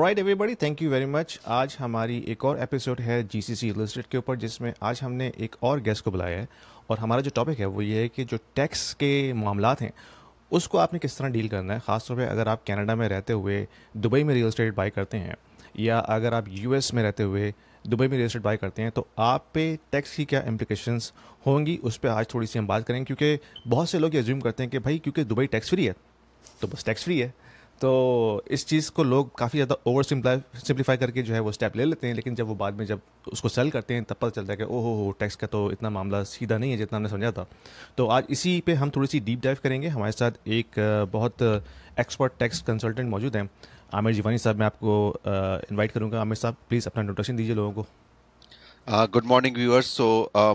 Alright everybody, thank you very much. आज हमारी एक और एपिसोड है जीसीसी रियल एस्टेट के ऊपर, जिसमें आज हमने एक और गेस्ट को बुलाया है। और हमारा जो टॉपिक है वो ये है कि जो टैक्स के मामलात हैं उसको आपने किस तरह डील करना है। ख़ासतौर पे अगर आप कनाडा में रहते हुए दुबई में रियल एस्टेट बाई करते हैं, या अगर आप यूएस में रहते हुए दुबई में रियल एस्टेट बाई करते हैं, तो आप पे टैक्स की क्या इम्प्लिकेशंस होंगी, उस पर आज थोड़ी सी हम बात करेंगे। क्योंकि बहुत से लोग ये अज्यूम करते हैं कि भाई क्योंकि दुबई टैक्स फ्री है तो बस टैक्स फ्री है। तो इस चीज़ को लोग काफ़ी ज़्यादा ओवर सिंप्लीफाई करके जो है वो स्टेप ले लेते हैं, लेकिन जब वो बाद में जब उसको सेल करते हैं तब पता चलता है कि ओहो हो, टैक्स का तो इतना मामला सीधा नहीं है जितना हमने समझा था। तो आज इसी पे हम थोड़ी सी डीप डाइव करेंगे। हमारे साथ एक बहुत एक्सपर्ट टैक्स कंसल्टेंट मौजूद हैं, आमिर जिवानी साहब। मैं आपको इनवाइट करूँगा। आमिर साहब, प्लीज़ अपना इंट्रोडक्शन दीजिए लोगों को। Good morning viewers.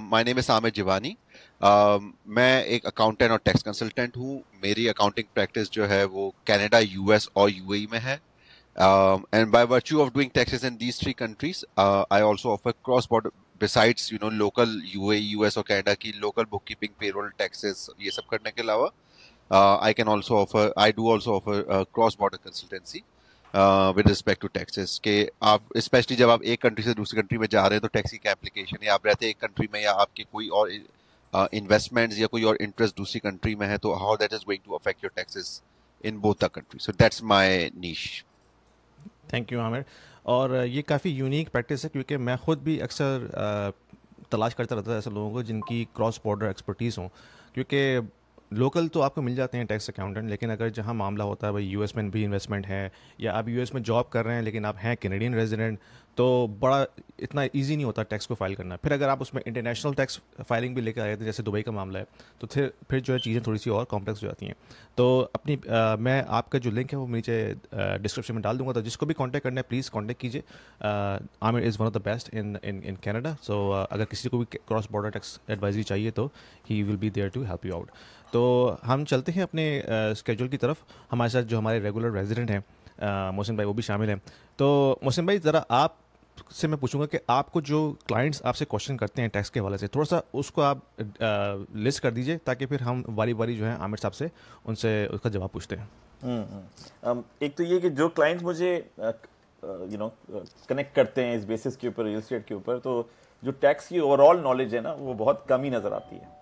My name is Aamir Jiwani. मैं एक अकाउंटेंट और टैक्स कंसल्टेंट हूँ। मेरी अकाउंटिंग प्रैक्टिस जो है वो कनाडा, यूएस और यूएई में है। And by virtue of doing taxes in these three countries, I also offer cross border besides local UAE, US और कनाडा की local book keeping, payroll, taxes, ये सब करने के अलावा I do also offer cross border consultancy with respect to taxes. के आप specially जब आप एक कंट्री से दूसरी कंट्री में जा रहे हैं तो टैक्स की क्या एप्लीकेशन है, आप रहते हैं एक कंट्री में या आपके कोई और इन्वेस्टमेंट्स या कोई और इंटरेस्ट दूसरी कंट्री में है, तो how that is going to affect your taxes in both the country. So that's my niche. Thank you Aamir. और ये काफ़ी यूनिक प्रैक्टिस है, क्योंकि मैं खुद भी अक्सर तलाश करता रहता था ऐसे लोगों को जिनकी क्रॉस बॉर्डर एक्सपर्टीज़ हों। क्योंकि लोकल तो आपको मिल जाते हैं टैक्स अकाउंटेंट, लेकिन अगर जहाँ मामला होता है भाई यूएस में भी इन्वेस्टमेंट है, या आप यूएस में जॉब कर रहे हैं लेकिन आप हैं कैनेडियन रेजिडेंट, तो बड़ा इतना इजी नहीं होता टैक्स को फाइल करना। फिर अगर आप उसमें इंटरनेशनल टैक्स फाइलिंग भी लेकर आए थे, जैसे दुबई का मामला है, तो फिर जो है चीज़ें थोड़ी सी और कॉम्प्लेक्स हो जाती हैं। तो मैं आपका जो लिंक है वो नीचे डिस्क्रिप्शन में डाल दूंगा, तो जिसको भी कांटेक्ट करना है प्लीज़ कांटेक्ट कीजिए। Aamir is one of the best in Canada. So अगर किसी को भी क्रॉस बॉर्डर टैक्स एडवाइजरी चाहिए तो he will be there to help you out. तो हम चलते हैं अपने स्केड्यूल की तरफ। हमारे साथ जो हमारे रेगुलर रेजिडेंट हैं मोहसिन भाई, वो भी शामिल हैं। तो मोहसिन भाई, ज़रा आप से मैं पूछूंगा कि आपको जो क्लाइंट्स आपसे क्वेश्चन करते हैं टैक्स के हवाले से, थोड़ा सा उसको आप लिस्ट कर दीजिए, ताकि फिर हम बारी बारी जो है आमिर साहब से उनसे उसका जवाब पूछते हैं। एक तो ये कि जो क्लाइंट्स मुझे कनेक्ट करते हैं इस बेसिस के ऊपर, रियल एस्टेट के ऊपर, तो जो टैक्स की ओवरऑल नॉलेज है ना वो बहुत कम ही नज़र आती है।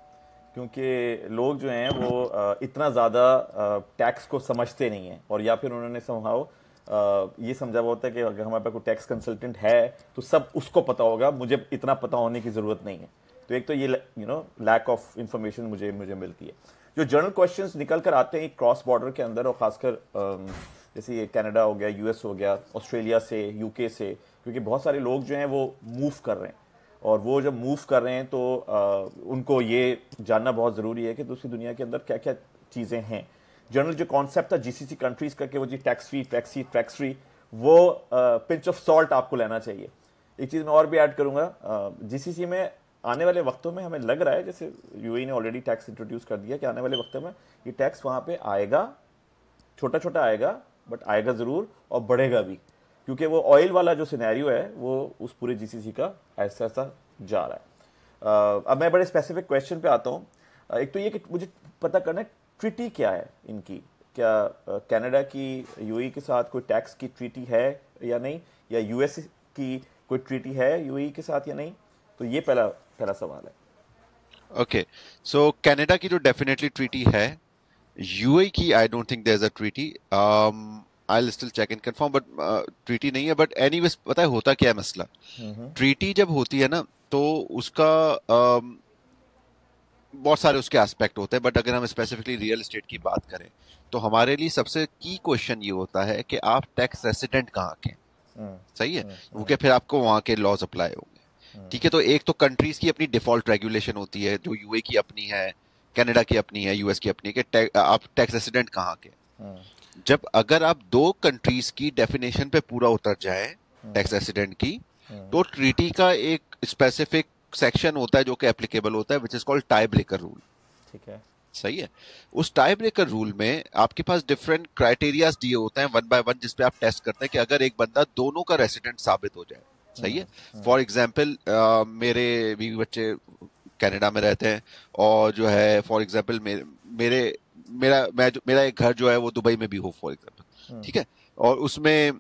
क्योंकि लोग जो हैं वो इतना ज़्यादा टैक्स को समझते नहीं हैं, और या फिर उन्होंने समझाओ ये समझा हुआ होता है कि अगर हमारे पास कोई टैक्स कंसल्टेंट है तो सब उसको पता होगा, मुझे इतना पता होने की ज़रूरत नहीं है। तो एक तो ये लैक ऑफ इंफॉर्मेशन मुझे मिलती है। जो जनरल क्वेश्चंस निकल कर आते हैं क्रॉस बॉर्डर के अंदर, और ख़ासकर जैसे ये कनाडा हो गया, यूएस हो गया, ऑस्ट्रेलिया से, यूके से, क्योंकि बहुत सारे लोग जो हैं वो मूव कर रहे हैं, और वो जब मूव कर रहे हैं तो उनको ये जानना बहुत ज़रूरी है कि दूसरी दुनिया के अंदर क्या क्या चीज़ें हैं। जनरल जो कॉन्सेप्ट था जीसीसी कंट्रीज़ का कि वो जी टैक्स फ्री, वो पिंच ऑफ सॉल्ट आपको लेना चाहिए। एक चीज़ मैं और भी ऐड करूँगा, जीसीसी में आने वाले वक्तों में हमें लग रहा है, जैसे यूएई ने ऑलरेडी टैक्स इंट्रोड्यूस कर दिया, कि आने वाले वक्तों में ये टैक्स वहाँ पे आएगा, छोटा छोटा आएगा, बट आएगा ज़रूर, और बढ़ेगा भी, क्योंकि वो ऑयल वाला जो सिनेरियो है वो उस पूरे जीसीसी का ऐसा ऐसा जा रहा है। अब मैं बड़े स्पेसिफिक क्वेश्चन पे आता हूँ। एक तो ये कि मुझे पता करना है ट्रीटी क्या है इनकी, क्या कनाडा की यूएई के साथ कोई टैक्स की ट्रीटी है या नहीं, या यूएस की कोई ट्रीटी है यूएई के साथ या नहीं। तो ये पहला सवाल है। ओके, सो कनाडा की तो डेफिनेटली ट्रीटी है। यूएई की I don't think there is a treaty. I'll still check and confirm, but treaty नहीं है। बट एनीवेज, पता है होता क्या है मसला? ट्रीटी जब होती है ना तो उसका बहुत सारे उसके एस्पेक्ट होते हैं, बट अगर हम स्पेसिफिकली रियल एस्टेट की बात करें तो हमारे लिए सबसे की क्वेश्चन ये होता है कि आप टैक्स रेसिडेंट कहाँ के। सही है, क्योंकि फिर आपको वहां के लॉज अप्लाई होंगे। ठीक है, तो एक तो कंट्रीज की अपनी डिफॉल्ट रेगुलेशन होती है, जो यूए की अपनी है, कनाडा की अपनी है, यूएस की अपनी है, कि आप टैक्स रेसिडेंट कहाँ के। जब अगर आप दो कंट्रीज की डेफिनेशन पे पूरा उतर जाए टैक्स रेसिडेंट की, तो ट्रीटी का एक स्पेसिफिक सेक्शन होता है जो कि एप्लीकेबल होता है, which is called tie breaker rule. ठीक है, सही है। उस टाई ब्रेकर रूल में आपके पास डिफरेंट क्राइटेरियाज दिए होते हैं वन बाय वन, जिसपे आप टेस्ट करते हैं कि अगर एक बंदा दोनों का रेसिडेंट साबित हो जाए। सही है। फॉर एग्जाम्पल, मेरे बीवी बच्चे कनाडा में रहते हैं, और जो है फॉर एग्जाम्पल मेरा एक घर जो है वो दुबई में भी हो, फॉर एग्जाम्पल। ठीक है, और उसमें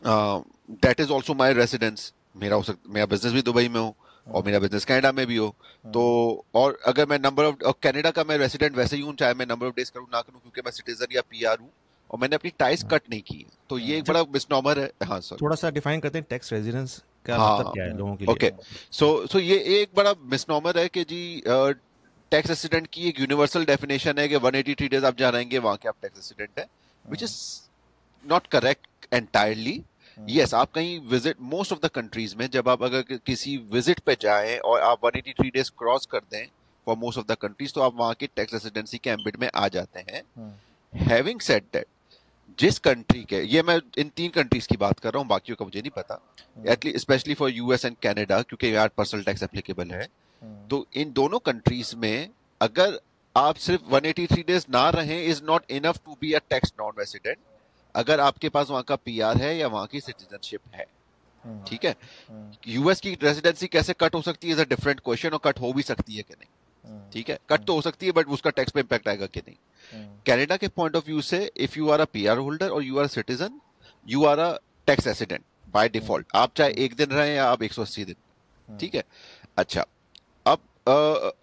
that is also my residence. मेरा बिजनेस भी दुबई में हो और मेरा बिजनेस कनाडा में भी हो। तो और अगर मैं नंबर ऑफ कनाडा का मैं रेसिडेंट वैसे ही हूँ, चाहे मैं नंबर ऑफ डेज करूँ ना करूँ, क्योंकि मैं सिटीजन या पीआर हूँ और मैंने अपनी टाइज कट नहीं की है, तो ये एक अच्छा, बड़ा मिसनॉमर है। हाँ सर। थोड़ा सा डिफाइन करते हैं टैक्स रेजिडेंस का मतलब हाँ क्या है लोगों के लिए। ओके। सो ये एक बड़ा मिसनॉमर है कि जी टैक्स रेसिडेंट की एक यूनिवर्सल डेफिनेशन है कि 183 डेज आप जहाँ रहेंगे वहां के आप टैक्स रेसिडेंट है, which is not correct entirely. Yes, आप कहीं visit most of the countries में जब आप अगर किसी विजिट पे जाएं और आप 183 डेज क्रॉस कर दें for most of the countries, तो आप वहां की टैक्स रेसिडेंसी के एम्बिट में आ जाते हैं। हैविंग सेड दैट, जिस कंट्री के, ये मैं इन 3 कंट्रीज की बात कर रहा हूँ, बाकियों का मुझे नहीं पता, at least specially for US and Canada, क्योंकि यहाँ पर्सनल टैक्स एप्लीकेबल है। तो इन दोनों कंट्रीज में अगर आप सिर्फ 183 डेज ना रहें is not enough to be a tax non resident, अगर आपके पास वहां का पीआर है या वहां की सिटीजनशिप है। ठीक है, यूएस की रेसिडेंसी कैसे कट हो सकती है इज अ डिफरेंट क्वेश्चन, और कट हो भी सकती है कि नहीं। ठीक है, कट तो हो सकती है बट उसका टैक्स पे इंपैक्ट आएगा कि नहीं। कनाडा के पॉइंट ऑफ व्यू से if you are a PR holder और you are citizen, you are a tax resident by default, आप चाहे 1 दिन रहें या आप 180 दिन। ठीक है, अच्छा, अब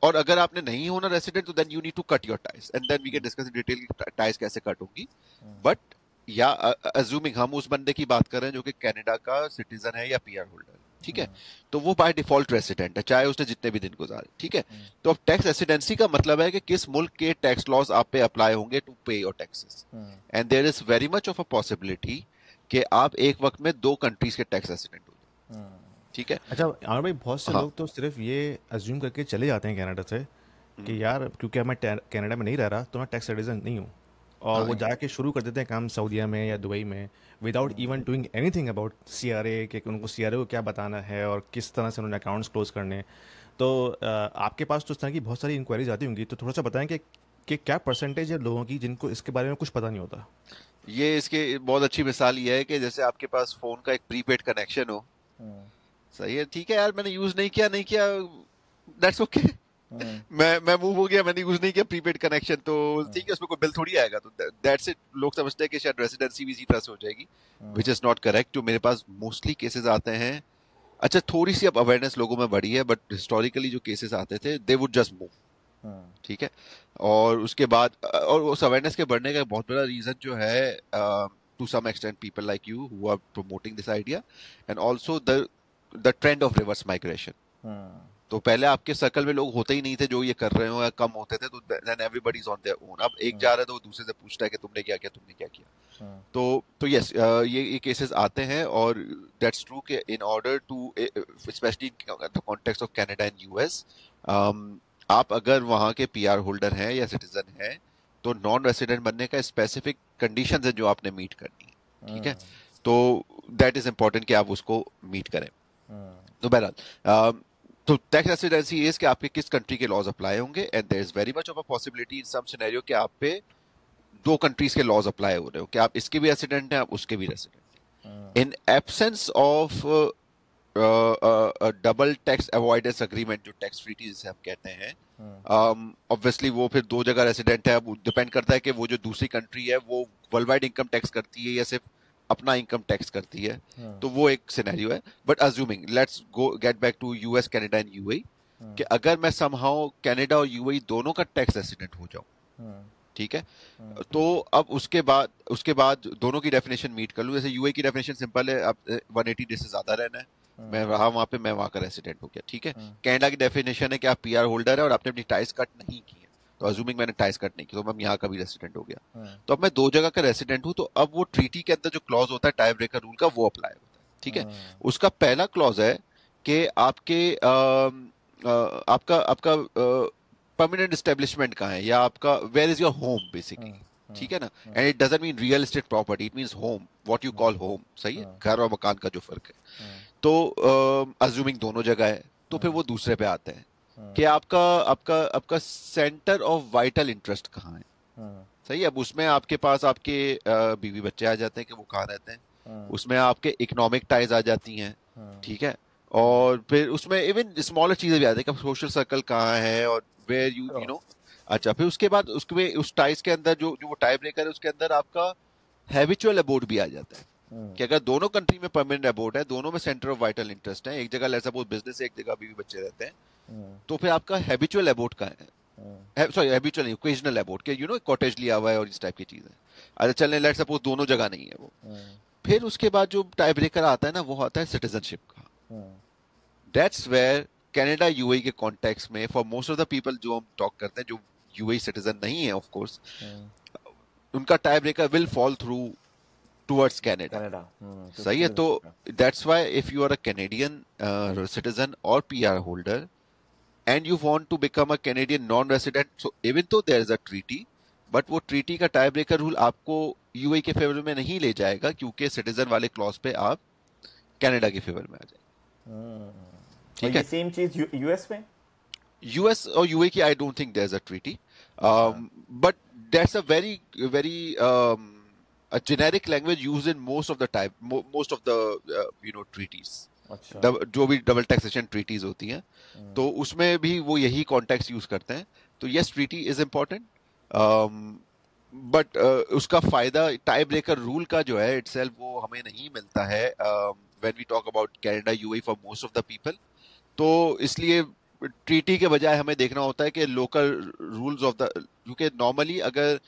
और अगर आपने नहीं होना रेसिडेंट, तो then you need to cut your ties and then we can discuss in detail ties कैसे कट होगी। बट या अज्यूमिंग हम उस बंदे की बात कर रहे हैं जो कि कनाडा का सिटीजन है या पीआर होल्डर, ठीक है, तो वो बाय डिफॉल्ट रेसिडेंट है चाहे उसने जितने भी दिन गुजारे। ठीक है, तो अब टैक्स रेसिडेंसी का मतलब है कि किस मुल्क के टैक्स लॉज आप पे अप्लाई होंगे to pay your taxes, and there is very much of a possibility कि आप एक वक्त में 2 कंट्रीज के टैक्स रेसिडेंट हो जाए। ठीक है। अच्छा आमिर भाई, बहुत से हाँ। लोग तो सिर्फ ये अज्यूम करके चले जाते हैं कनाडा से कि यार क्योंकि मैं कनाडा में नहीं रह रहा तो मैं टैक्स सिटीजन नहीं हूँ, और हाँ वो जाके शुरू कर देते हैं काम सऊदीया में या दुबई में without even doing anything about CRA, कि उनको सीआरए को क्या बताना है और किस तरह से उन्होंने अकाउंट्स क्लोज करने हैं। तो आपके पास तो इस तरह की बहुत सारी इंक्वायरीज आती होंगी, तो थोड़ा सा बताएं कि क्या परसेंटेज है लोगों की जिनको इसके बारे में कुछ पता नहीं होता। ये इसके बहुत अच्छी मिसाल ये है कि जैसे आपके पास फोन का एक प्रीपेड कनेक्शन हो। सही है, ठीक है यार, मैंने यूज नहीं किया, दैट्स ओके। मैं मूव हो गया, मैंने यूज नहीं किया प्रीपेड कनेक्शन, तो ठीक है, उसमें कोई बिल थोड़ी आएगा, तो दैट्स इट। लोग समझते हैं कि शायद रेसिडेंसी भी इसी तरह से हो जाएगी, विच इज नॉट करेक्ट। जो मेरे पास मोस्टली केसेस आते हैं, अच्छा थोड़ी सी अब अवेयरनेस लोगों में बढ़ी है, बट हिस्टोरिकली जो केसेस आते थे दे वुड जस्ट मूव। ठीक है, और उसके बाद और उस अवेयरनेस के बढ़ने का एक बहुत बड़ा रीजन जो है, to some extent people like you who are promoting this idea, and also the trend of reverse migration. तो पहले आपके सर्कल में लोग होते ही नहीं थे जो ये कर रहे हो, या कम होते थे, तो then everybody is on their own. अब एक जा रहा है तो वो दूसरे से पूछता है कि तुमने क्या किया, तुमने क्या किया। तो यस, ये केसेस आते हैं, और दैट्स ट्रू कि in order to, specially in the context of Canada and US, आप अगर वहां के पीआर होल्डर हैं या सिटीजन हैं, तो नॉन रेसिडेंट बनने का स्पेसिफिक कंडीशंस है जो आपने मीट करनी है। ठीक है, तो दैट इज इंपॉर्टेंट कि आप उसको मीट करें। तो बहरहाल, तो टैक्स रेसिडेंसी इज कि आपके किस कंट्री के लॉज अप्लाई होंगे, and there is very much of a possibility in some scenario कि आप पे 2 कंट्रीज के लॉज अप्लाई हो रहे हो, कि आप इसके भी रेसिडेंट हैं, आप उसके भी रेसिडेंट हैं। In absence of double tax avoidance agreement, जो टैक्स ट्रीटी जिसे हम कहते हैं, ऑब्वियसली वो फिर 2 जगह रेसिडेंट है। अब डिपेंड करता है कि वो जो दूसरी कंट्री है वो वर्ल्ड वाइड इनकम टैक्स करती है या सिर्फ अपना इनकम टैक्स करती है, तो वो एक सिनेरियो है। But assuming, let's go get back to US, Canada and UAE, कि अगर मैं समहाउ कनाडा और यूएई दोनों का टैक्स रेसिडेंट हो जाऊं, ठीक है, तो अब उसके बाद दोनों की डेफिनेशन मीट कर लूं। जैसे यूएई की डेफिनेशन सिंपल है, आप 180 डेज से ज्यादा रहना है, मैं रहा वहां पे, मैं वहां का रेसिडेंट हो गया। ठीक है, कनाडा की डेफिनेशन है कि आप पीआर होल्डर है और आपने अपनी टाइज कट नहीं की है, तो अज्यूमिंग मैंने टाइज कट नहीं की, तो मैं यहाँ का भी रेसिडेंट हो गया। तो अब मैं 2 जगह का रेसिडेंट हूँ, तो अब वो ट्रीटी के अंदर जो क्लॉज होता है टाई ब्रेकर रूल का, वो अप्लाई होता है। ठीक है, उसका पहला क्लॉज है कि आपके आपका परमानेंट एस्टेब्लिशमेंट कहाँ है, या आपका where is your home basically. ठीक है ना, and it doesn't mean real estate property, it means home, what you call home. सही है, घर और मकान का जो फर्क है। तो अज्यूमिंग दोनों जगह है, तो फिर वो दूसरे पे आते हैं कि आपका आपका आपका सेंटर ऑफ वाइटल इंटरेस्ट कहाँ है। सही है, अब उसमें आपके पास आपके बीवी बच्चे आ जाते हैं कि वो कहाँ रहते हैं, उसमें आपके इकोनॉमिक टाइज आ जाती हैं। ठीक है, और फिर उसमें इवन स्मॉलर चीजें भी आती हैं कि सोशल सर्कल कहाँ है और वेयर यू नो। अच्छा, फिर उसके बाद उसके उस टाइज के अंदर जो वो टाई ब्रेकर है, उसके अंदर आपका हैबिचुअल अबोर्ड भी आ जाता है। कि अगर दोनों कंट्री में परमानेंट अबोर्ड है, दोनों में सेंटर ऑफ वाइटल इंटरेस्ट है, एक जगह लेट्स सपोज बिजनेस है, एक जगह बीवी बच्चे रहते हैं, तो फिर आपका हैबिचुअल अबोर्ड का है, सॉरी हैबिचुअल नहीं, ओकेजनल अबोर्ड के कॉटेज लिया हुआ है और इस टाइप की चीजें। अरे चलने लेट्स सपोज दोनों जगह नहीं है वो। फिर उसके बाद जो टाई ब्रेकर आता है ना, वो आता है सिटीजनशिप का। दैट्स वेयर कनाडा यूएई के कॉन्टेक्स्ट में for most of the people जो हम टॉक करते हैं जो यूएई सिटीजन नहीं है ऑफ कोर्स, उनका tie breaker will fall through towards Canada. सही है, तो that's why if you are a Canadian citizen और PR holder and you want to become a Canadian non-resident, so even though there is a treaty, but वो treaty का tie breaker rule आपको UAE के favour में नहीं ले जाएगा, क्योंकि सिटीजन वाले क्लॉज पे आप कनाडा के फेवर में आ जाएंगे। ठीक है, सेम चीज यूएस में, यूएस और यूएई की I don't think there is a treaty, but that's a very very a generic language used in most of the time, most of the treaties, जो भी डबल टैक्सेशन ट्रीटीज होती हैं, तो उसमें भी वो यही कॉन्टेक्स्ट यूज करते हैं। तो yes, treaty is important, but उसका फायदा टाई ब्रेकर रूल का जो है इटसेल्फ वो हमें नहीं मिलता है when we talk about Canada UAE for most of the people. तो इसलिए ट्रीटी के बजाय हमें देखना होता है कि लोकल रूल्स ऑफ द, क्योंकि नॉर्मली अगर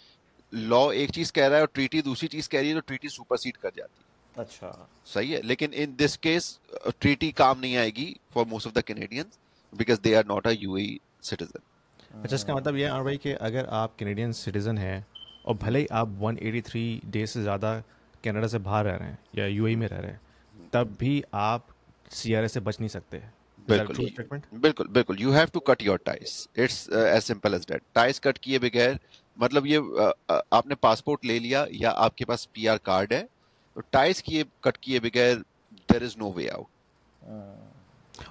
लॉ एक चीज कह रहा है और ट्रीटी दूसरी चीज कह रही है तो ट्रीटी सुपरसीड कर जाती है। अच्छा, सही है, लेकिन इन दिस केस ट्रीटी काम नहीं आएगी for most of the Canadians because they are not a UAE citizen. अच्छा, इसका मतलब ये भाई कि अगर आप कैनेडियन सिटीजन हैं और भले ही आप 183 डेज से ज़्यादा कनाडा से बाहर रह रहे हैं या यूएई में रह रहे हैं, तब भी आप सीआरए से बच नहीं सकते। बिल्कुल बिल्कुल बिल्कुल, you have to cut your ties, it's as simple as that. Ties cut किए बगैर मतलब ये आपने पासपोर्ट ले लिया या आपके पास पीआर कार्ड है, तो टाइज कट किए बगैर there is no way out.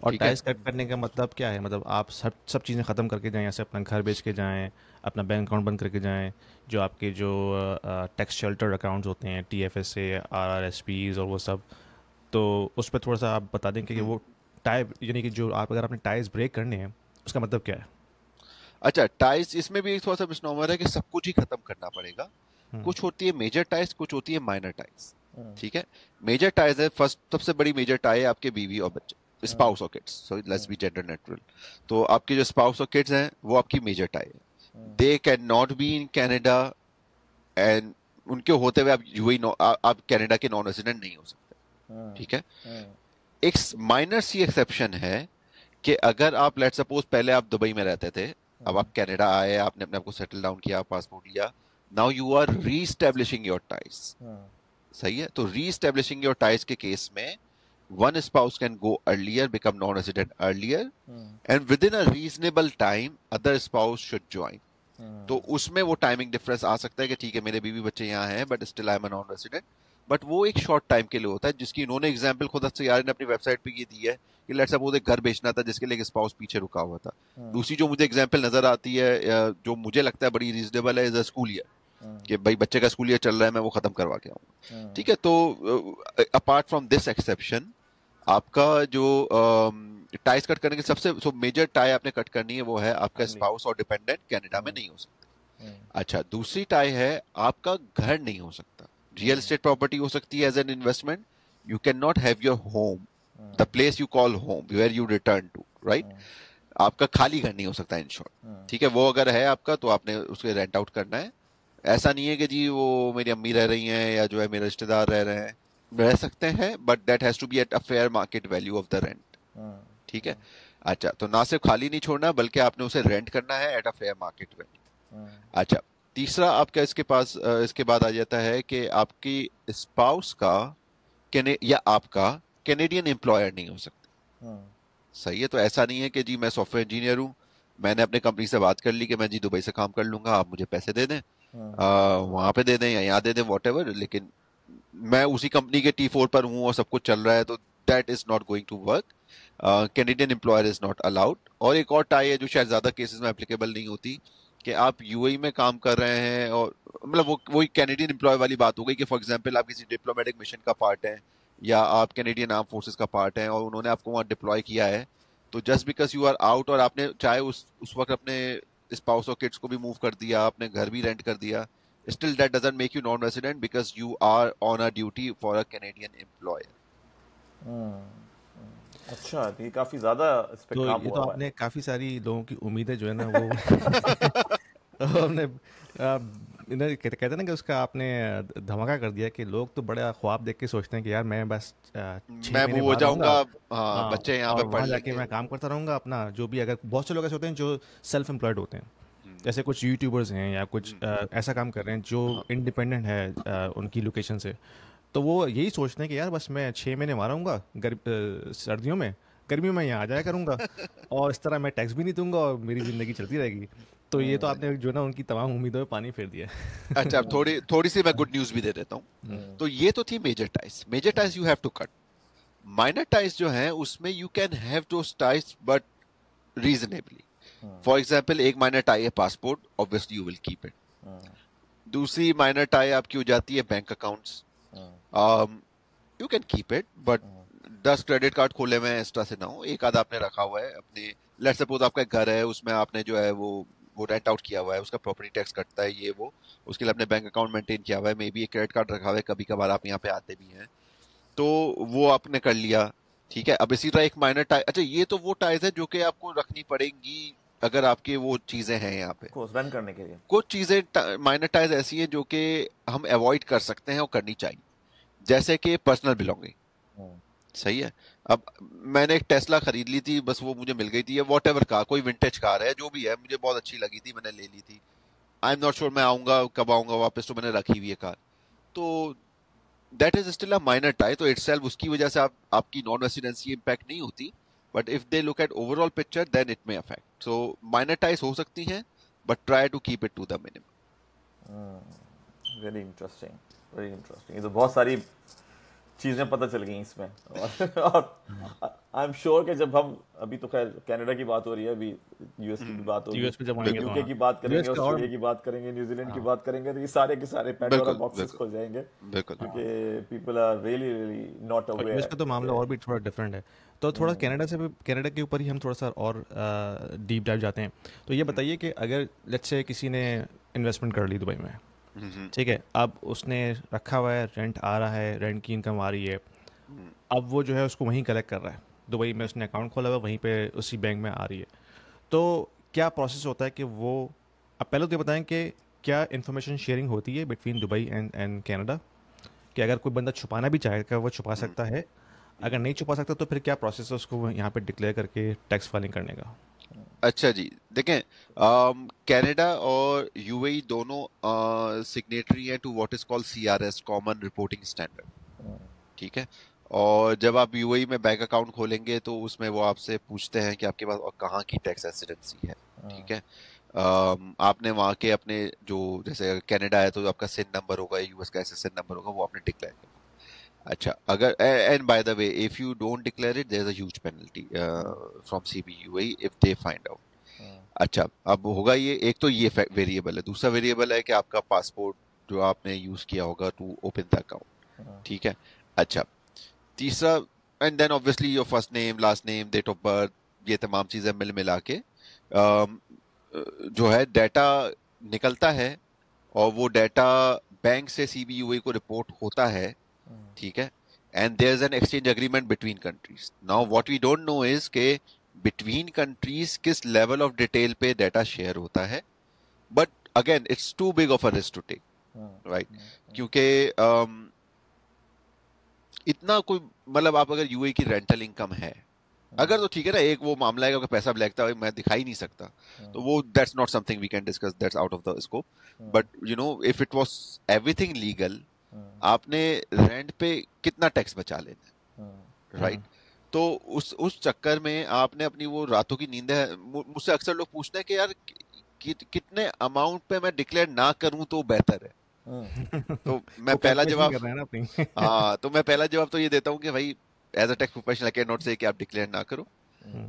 और टाइज कट करने का मतलब क्या है? मतलब आप सब चीज़ें ख़त्म करके जाएं, जैसे अपना घर बेच के जाएं, अपना बैंक अकाउंट बंद करके जाएं, जो आपके जो टैक्स शेल्टर अकाउंट्स होते हैं, टीएफएसए, आरआरएसपीज और वो सब, तो उस पर थोड़ा सा आप बता दें कि वो टाई, यानी कि जो आप अगर अपने टाइज ब्रेक करने हैं उसका मतलब क्या है? अच्छा, टाइज इसमें भी थोड़ा सा मिसनोमर है कि सब कुछ ही खत्म करना पड़ेगा। कुछ होती है मेजर टाइज, कुछ होती है माइनर टाइज। ठीक है, मेजर टाइज है, फर्स्ट सबसे बड़ी मेजर टाई है आपके बीवी और बच्चे, स्पाउस और kids, so let's be gender neutral. तो आपके जो स्पाउस और किड्स हैं वो आपकी मेजर टाई है। They can not be in Canada, and उनके होते हुए आप यूएई आप कनाडा के नॉन रेजिडेंट नहीं हो सकते। ठीक है, एक माइनर सी एक्सेप्शन है कि अगर आप लेट्स सपोज पहले आप दुबई में रहते थे, अब आप कनाडा आए, आपने अपने आप को सेटल डाउन किया, पासपोर्ट लिया, now you are reestablishing your ties. सही है, तो रीस्टैब्लिशिंग योर टाइज के केस में one spouse can go earlier, become non-resident earlier, and within a reasonable time other spouse should join. तो उसमें वो टाइमिंग डिफरेंस आ सकता है कि ठीक है मेरे बीवी बच्चे यहाँ हैं but still I am non resident, but वो एक शॉर्ट टाइम के लिए होता है, जिसकी इन्होंने एग्जांपल खुद यार ने अपनी वेबसाइट पे ये दी है कि लेट्स सपोज एक घर बेचना था जिसके लिए एक स्पाउस पीछे रुका हुआ था। दूसरी जो मुझे एग्जांपल नजर आती है, जो मुझे लगता है बड़ी रीजनेबल है, इज अ स्कूल ईयर, कि भाई बच्चे का स्कूल ईयर चल रहा है, मैं वो खत्म करवा के आऊंगा। ठीक है, तो अपार्ट फ्रॉम दिस एक्सेप्शन आपका जो टाइज कट करने के सबसे मेजर टाई आपने कट करनी है वो है आपका स्पाउस और डिपेंडेंट कनाडा में नहीं हो सकता। अच्छा, दूसरी टाई है आपका घर नहीं हो सकता, रियल एस्टेट प्रॉपर्टी हो सकती है as an investment, you can not have your home, the place you call home where you return to, right? आपका खाली घर नहीं हो सकता इन शॉर्ट। ठीक है, वो अगर है आपका तो आपने उसके रेंट आउट करना है। ऐसा नहीं है कि जी वो मेरी अम्मी रह रही हैं या जो है मेरे रिश्तेदार रह रहे हैं, रह सकते हैं, but that has to be at a fair market value of the rent. ठीक है, अच्छा, तो ना सिर्फ खाली नहीं छोड़ना बल्कि आपने उसे रेंट करना है eight a fair market value. अच्छा, तीसरा आपका इसके पास इसके बाद आ जाता है कि आपकी स्पाउस का या आपका कैनेडियन एम्प्लॉयर नहीं हो सकता। सही है, तो ऐसा नहीं है कि जी मैं सॉफ्टवेयर इंजीनियर हूं, मैंने अपने कंपनी से बात कर ली कि मैं जी दुबई से काम कर लूंगा, आप मुझे पैसे दे दें, वहां पे दे दें या यहाँ दे दें, वॉटेवर, लेकिन मैं उसी कंपनी के T4 पर हूं और सब कुछ चल रहा है, तो that is not going to work. Canadian employer is not allowed. और एक और टाई है जो शायद ज्यादा केसेस में एप्लीकेबल नहीं होती, कि आप यूएई में काम कर रहे हैं और मतलब वही कैनेडियन एम्प्लॉय वाली बात हो गई कि फॉर एग्जांपल आप किसी डिप्लोमेटिक मिशन का पार्ट है या आप कैनेडियन आर्म फोर्सेस का पार्ट है और उन्होंने आपको वहां डिप्लॉय किया है, तो just because you are out और आपने चाहे उस वक्त अपने स्पाउस और किड्स को भी मूव कर दिया, आपने घर भी रेंट कर दिया, still that doesn't make you non-resident because you are on a duty for a Canadian employer. अच्छा, तो ये काफी ज्यादा इस पे तो काम ये हुआ तो हुआ है। आपने काफ़ी सारी लोगों की उम्मीदें जो है ना वो तो हमने इन्हें कहते हैं ना कि उसका आपने धमाका कर दिया कि लोग तो बड़ा ख्वाब देख के सोचते हैं कि यार मैं बस 6 मैं महीने वो हो बाहर रहूंगा। जाऊंगा, हाँ, हाँ, बच्चे यहाँ पे और पढ़ वहाँ जाके लेंगे। मैं काम करता रहूंगा अपना जो भी। अगर बहुत से लोग ऐसे होते हैं जो सेल्फ एम्प्लॉयड होते हैं, जैसे कुछ यूट्यूबर्स हैं या कुछ ऐसा काम कर रहे हैं जो इंडिपेंडेंट है उनकी लोकेशन से, तो वो यही सोचते हैं कि यार बस मैं 6 महीने वहाँ रहूँगा सर्दियों में, गर्मियों में यहाँ आ जाया करूँगा और इस तरह मैं टैक्स भी नहीं दूंगा और मेरी ज़िंदगी चलती रहेगी। तो ये तो आपने जो है ना उनकी तमाम उम्मीदों में पानी फेर दिया है। अच्छा, अब थोड़ी सी मैं गुड न्यूज भी दे देता हूँ। तो ये तो थी major ties. Major ties you have to cut. Minor ties जो है उसमें you can have those ties but reasonably. For example, एक माइनर टाई है passport, obviously you will keep it. दूसरी माइनर टाई आपकी हो जाती है bank accounts, you can keep it but 10 credit card खोले हुए हैं एक्स्ट्रा से ना हो, एक आधा आपने रखा हुआ है अपने। लेट्स सपोज आपका घर है, उसमें आपने जो है वो रेंट आउट किया हुआ है, उसका प्रॉपर्टी टैक्स कटता है, ये वो, उसके लिए अपने बैंक अकाउंट मेंटेन किया हुआ है, मे बी एक क्रेडिट कार्ड रखा हुआ है, कभी कभार आप यहाँ पे आते भी हैं तो वो आपने कर लिया, ठीक है। अब इसी तरह एक माइनर टाई, अच्छा ये तो वो टाइज है जो कि आपको रखनी पड़ेंगी अगर आपके वो चीजें हैं यहाँ पे। रन करने के लिए कुछ चीजें माइनर टाइज ऐसी है जो कि हम अवॉइड कर सकते हैं और करनी चाहिए, जैसे कि पर्सनल बिलोंगिंग। सही है। अब मैंने एक टेस्ला खरीद ली थी, बस वो मुझे मिल गई थी, वॉट एवर कार, कोई विंटेज कार है, जो भी है, मुझे बहुत अच्छी लगी थी, मैंने ले ली थी। आई एम नॉट श्योर मैं आऊंगा कब आऊंगा वापस, तो मैंने रखी हुई है कार। तो that is still a minor tie, तो इटसेल्फ उसकी वजह से आपकी नॉन रेसिडेंसी इंपैक्ट नहीं होती, but if they look at overall picture then it may affect. So minor ties हो सकती हैं but try to keep it to the minimum. Very interesting, very interesting. ये तो बहुत सारी चीजें पता चल गई इसमें। और आई एम श्योर कि जब हम, अभी तो खैर कनाडा की बात हो रही है, अभी यूएस की भी बात होगी, यूएस पे जब आएंगे तो यूके हाँ, की बात करेंगे, यूएस का और ऑस्ट्रेलिया की बात करेंगे, न्यूजीलैंड की हाँ, बात करेंगे, तो ये सारे के सारे पैंडोरा बिल्कुल बॉक्सेस बिल्कुल खुल जाएंगे, बिल्कुल। क्योंकि people are really really not और यूएस का तो मामला अवेयर। और भी थोड़ा डिफरेंट है। तो थोड़ा कनाडा से भी, कनाडा के ऊपर ही हम थोड़ा सा और डीप डाइव जाते हैं। तो ये बताइए कि अगर लेट्स से किसी ने इन्वेस्टमेंट कर ली दुबई में, ठीक है, अब उसने रखा हुआ है, रेंट आ रहा है, रेंट की इनकम आ रही है, अब वो जो है उसको वहीं कलेक्ट कर रहा है, दुबई में उसने अकाउंट खोला हुआ है, वहीं पे उसी बैंक में आ रही है, तो क्या प्रोसेस होता है कि वो, अब पहले तो ये बताएं कि क्या इन्फॉर्मेशन शेयरिंग होती है बिटवीन दुबई एंड कनाडा, कि अगर कोई बंदा छुपाना भी चाहे क्या वो छुपा सकता है, अगर नहीं छुपा सकता तो फिर क्या प्रोसेस है उसको यहाँ पे डिक्लेयर करके टैक्स फाइलिंग करने का? अच्छा जी, देखें, कनाडा और यूएई दोनों सिग्नेटरी हैं to what is called CRS, common reporting standard, ठीक है। और जब आप यूएई में बैंक अकाउंट खोलेंगे तो उसमें वो आपसे पूछते हैं कि आपके पास और कहाँ की टैक्स रेसिडेंसी है, ठीक है। आपने वहाँ के अपने जो, जैसे कनाडा है तो आपका सिन नंबर होगा, यूएस का एसएसएन नंबर होगा, वो आपने डिक्लेयर करना। अच्छा, अगर, and by the way, if you don't declare it there is a huge penalty from CBUAE if they find out. अच्छा, अब होगा ये, एक तो ये वेरिएबल है, दूसरा वेरिएबल है कि आपका पासपोर्ट जो आपने यूज किया होगा टू ओपन द अकाउंट, ठीक है। अच्छा, तीसरा, and then obviously your first name, last name, date of birth, ये तमाम चीजें मिल मिला के जो है डाटा निकलता है, और वो डाटा बैंक से सीबीयूए को रिपोर्ट होता है, ठीक है। And there is an exchange agreement between countries. Now what we don't know is के बिटवीन कंट्रीज किस लेवल ऑफ डिटेल पे डाटा शेयर होता है, but again it's too big of a risk to take, right, क्योंकि इतना कोई, मतलब आप अगर यूए की रेंटल इनकम है अगर, तो ठीक है ना, एक वो मामला है कि पैसा ब्लैक था, मैं दिखा ही नहीं सकता, तो वो that's not something we can discuss, that's out of the scope. But you know, if it was everything legal, आपने रेंट पे कितना टैक्स बचा लेना, राइट। तो उस चक्कर में आपने अपनी वो रातों की नींद है, मुझसे अक्सर लोग पूछते हैं कि यार कितने अमाउंट पे मैं डिक्लेयर ना करूं तो बेहतर है। तो मैं पहला जवाब, कर रहे हैं ना अपनी हाँ, तो मैं पहला जवाब तो ये देता हूँ कि भाई as a tax professional I can not say कि आप डिक्लेयर ना करो,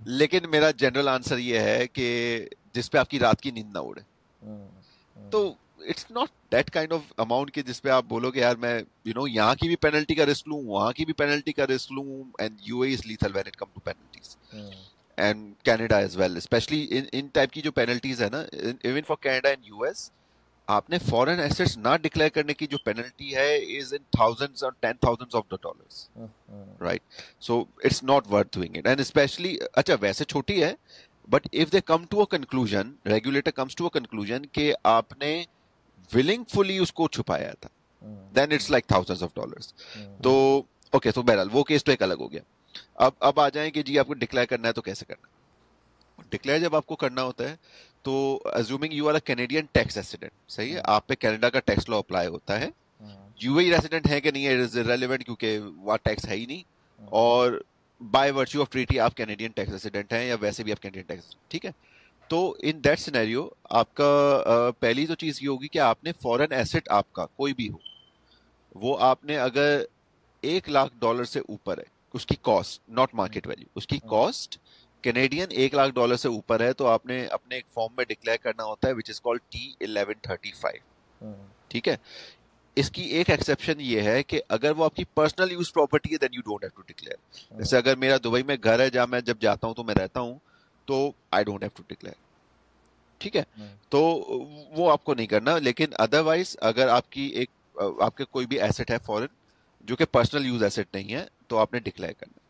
लेकिन मेरा जनरल आंसर ये है कि जिस पे आपकी रात की नींद ना उड़े, तो it's not that kind of amount के जिसपे आप बोलोगे यार मैं यहाँ की भी पेनल्टी का रिस्क लूं, वहां की भी पेनल्टी का रिस्क लूं, and UAE is lethal when it come to penalties, and Canada as well, specially in type की जो पेनल्टीज है ना, even for Canada and US, आपने फॉरेन एसेट्स ना डिक्लेयर करने की जो पेनल्टी है इज इन थाउजेंड्स और 10,000s of the dollars, right? So it's not worth doing it, and specially, अच्छा वैसे छोटी है, but if they come to a conclusion, regulator comes to a conclusion कि आपने विलिंगफुली उसको छुपाया था, then it's like thousands of dollars. तो ओके, तो बहरहाल वो केस तो एक अलग हो गया। अब आ जाए कि जी आपको डिक्लेयर करना है तो कैसे करना है। डिक्लेयर जब आपको करना होता है तो assuming you are a Canadian tax resident, सही है, आप पे कनाडा का टैक्स लॉ अप्लाई होता है। यूएई रेसिडेंट है कि नहीं है इज इररिलेवेंट, क्योंकि वहाँ टैक्स है ही नहीं, और बाय वर्च्यू ऑफ ट्रीटी आप कैनेडियन टैक्स रेसिडेंट हैं, या वैसे भी आप कैनेडियन टैक्स, ठीक है। तो इन दैट सिनेरियो आपका पहली तो चीज ये होगी कि आपने फॉरेन एसेट आपका कोई भी हो, वो आपने अगर $1,00,000 से ऊपर है उसकी कॉस्ट, नॉट मार्केट वैल्यू, उसकी कॉस्ट कैनेडियन $1,00,000 से ऊपर है, तो आपने अपने एक फॉर्म में डिक्लेयर करना होता है विच इज कॉल्ड T1135, ठीक है। इसकी एक एक्सेप्शन ये है कि अगर वो आपकी पर्सनल यूज प्रॉपर्टी है then you don't have to declare. जैसे अगर मेरा दुबई में घर है जहां मैं जब जाता हूं तो मैं रहता हूं, तो I don't have to declare, ठीक है। तो वो आपको नहीं करना, लेकिन अदरवाइज अगर आपकी एक आपके कोई भी एसेट है फॉरेन जो कि पर्सनल यूज एसेट नहीं है, तो आपने डिक्लेयर करना।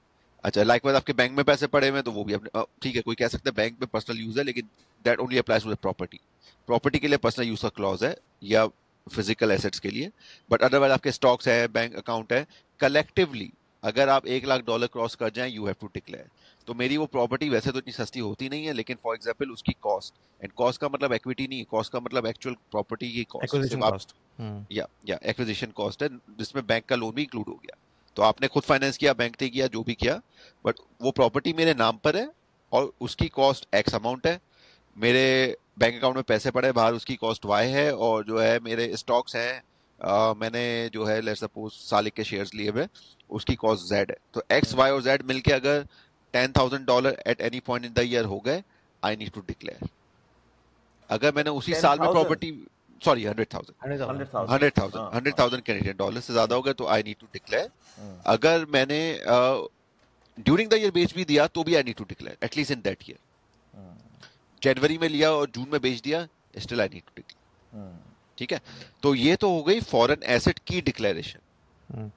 अच्छा, लाइकवाइज आपके बैंक में पैसे पड़े हुए हैं तो वो भी आपने, ठीक है, कोई कह सकता है बैंक में पर्सनल यूज है, लेकिन that only applies to the property. Property के लिए पर्सनल यूज का क्लॉज है, या फिजिकल एसेट्स के लिए, बट अदरवाइज आपके स्टॉक्स है, बैंक अकाउंट है, कलेक्टिवली अगर आप $1,00,000 क्रॉस कर जाएं यू हैव टू डिक्लेयर। तो मेरी वो प्रॉपर्टी वैसे तो इतनी सस्ती होती नहीं है, लेकिन फॉर एग्जांपल उसकी कॉस्ट, एंड कॉस्ट का मतलब इक्विटी नहीं है, कॉस्ट का मतलब एक्चुअल प्रॉपर्टी की कॉस्ट, एक्विजिशन आप कॉस्ट, या एक्विजिशन कॉस्ट है, जिसमें बैंक का लोन भी इंक्लूड हो गया। तो आपने खुद फाइनेंस किया, बैंक ने किया, जो भी किया, बट वो प्रॉपर्टी मेरे नाम पर है और उसकी कॉस्ट एक्स अमाउंट है, मेरे बैंक अकाउंट में पैसे पड़े बाहर, उसकी कॉस्ट वाई है, और जो है मेरे स्टॉक्स हैं, मैंने जो है लेट्स सपोज सालिक के शेयर्स लिए हुए, उसकी कॉस्ट जेड है। तो एक्स वाई और जेड मिलके अगर $10,000 at any point in the year हो गए, आई नीड टू डिक्लेयर। अगर मैंने उसी साल में 10,000 प्रॉपर्टी, सॉरी 100,000 100,000 100,000 कैनेडियन डॉलर से ज्यादा हो गए तो आई नीड टू डिक्लेयर। अगर मैंने ड्यूरिंग द ईयर बेच भी दिया तो भी I need to declare, at least in that year. जनवरी में लिया और जून में बेच दिया, still I need to declare, ठीक है। तो ये तो हो गई फॉरेन एसेट की डिक्लेरेशन,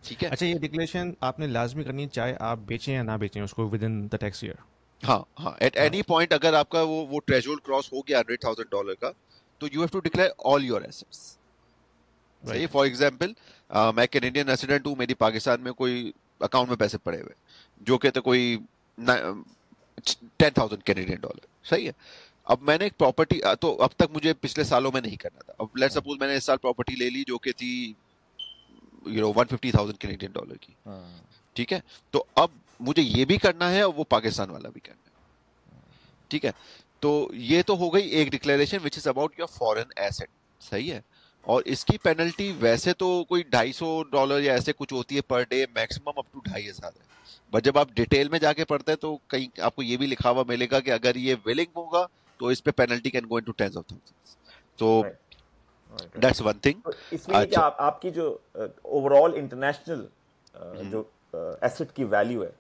ठीक है। अच्छा, ये डिक्लेरेशन आपने लाजमी करनी है चाहे आप बेचें या ना बेचें उसको with in the tax year. हाँ हाँ, एट एनी पॉइंट अगर आपका वो थ्रेशोल्ड क्रॉस हो गया $100,000 का, तो you have to declare all your assets. सही, फॉर एग्जाम्पल मैं कैनेडियन रेसिडेंट हूँ, मेरी पाकिस्तान में कोई अकाउंट में पैसे पड़े हुए जो कि तो कोई 10,000 कैनेडियन डॉलर, सही है। अब मैंने एक प्रॉपर्टी, तो अब तक मुझे पिछले सालों में नहीं करना था, अब लेट्स सपोज मैंने इस साल प्रॉपर्टी ले ली जो कि थी 150,000 कैनेडियन डॉलर की, ठीक है। तो अब मुझे ये भी करना है और वो पाकिस्तान वाला भी करना है, ठीक है। तो ये तो हो गई एक declaration which is about your foreign asset, सही है। और इसकी पेनल्टी वैसे तो कोई $250 या ऐसे कुछ होती है per day, maximum up to 2,500 है। बट जब आप डिटेल में जाके पढ़ते हैं तो कहीं आपको ये भी लिखा हुआ मिलेगा कि अगर ये विलिंग होगा तो इस पे penalty can go into tens of thousands. तो दैट्स वन थिंग। तो इसमें ये कि आपकी जो ओवरऑल इंटरनेशनल जो एसेट की वैल्यू है,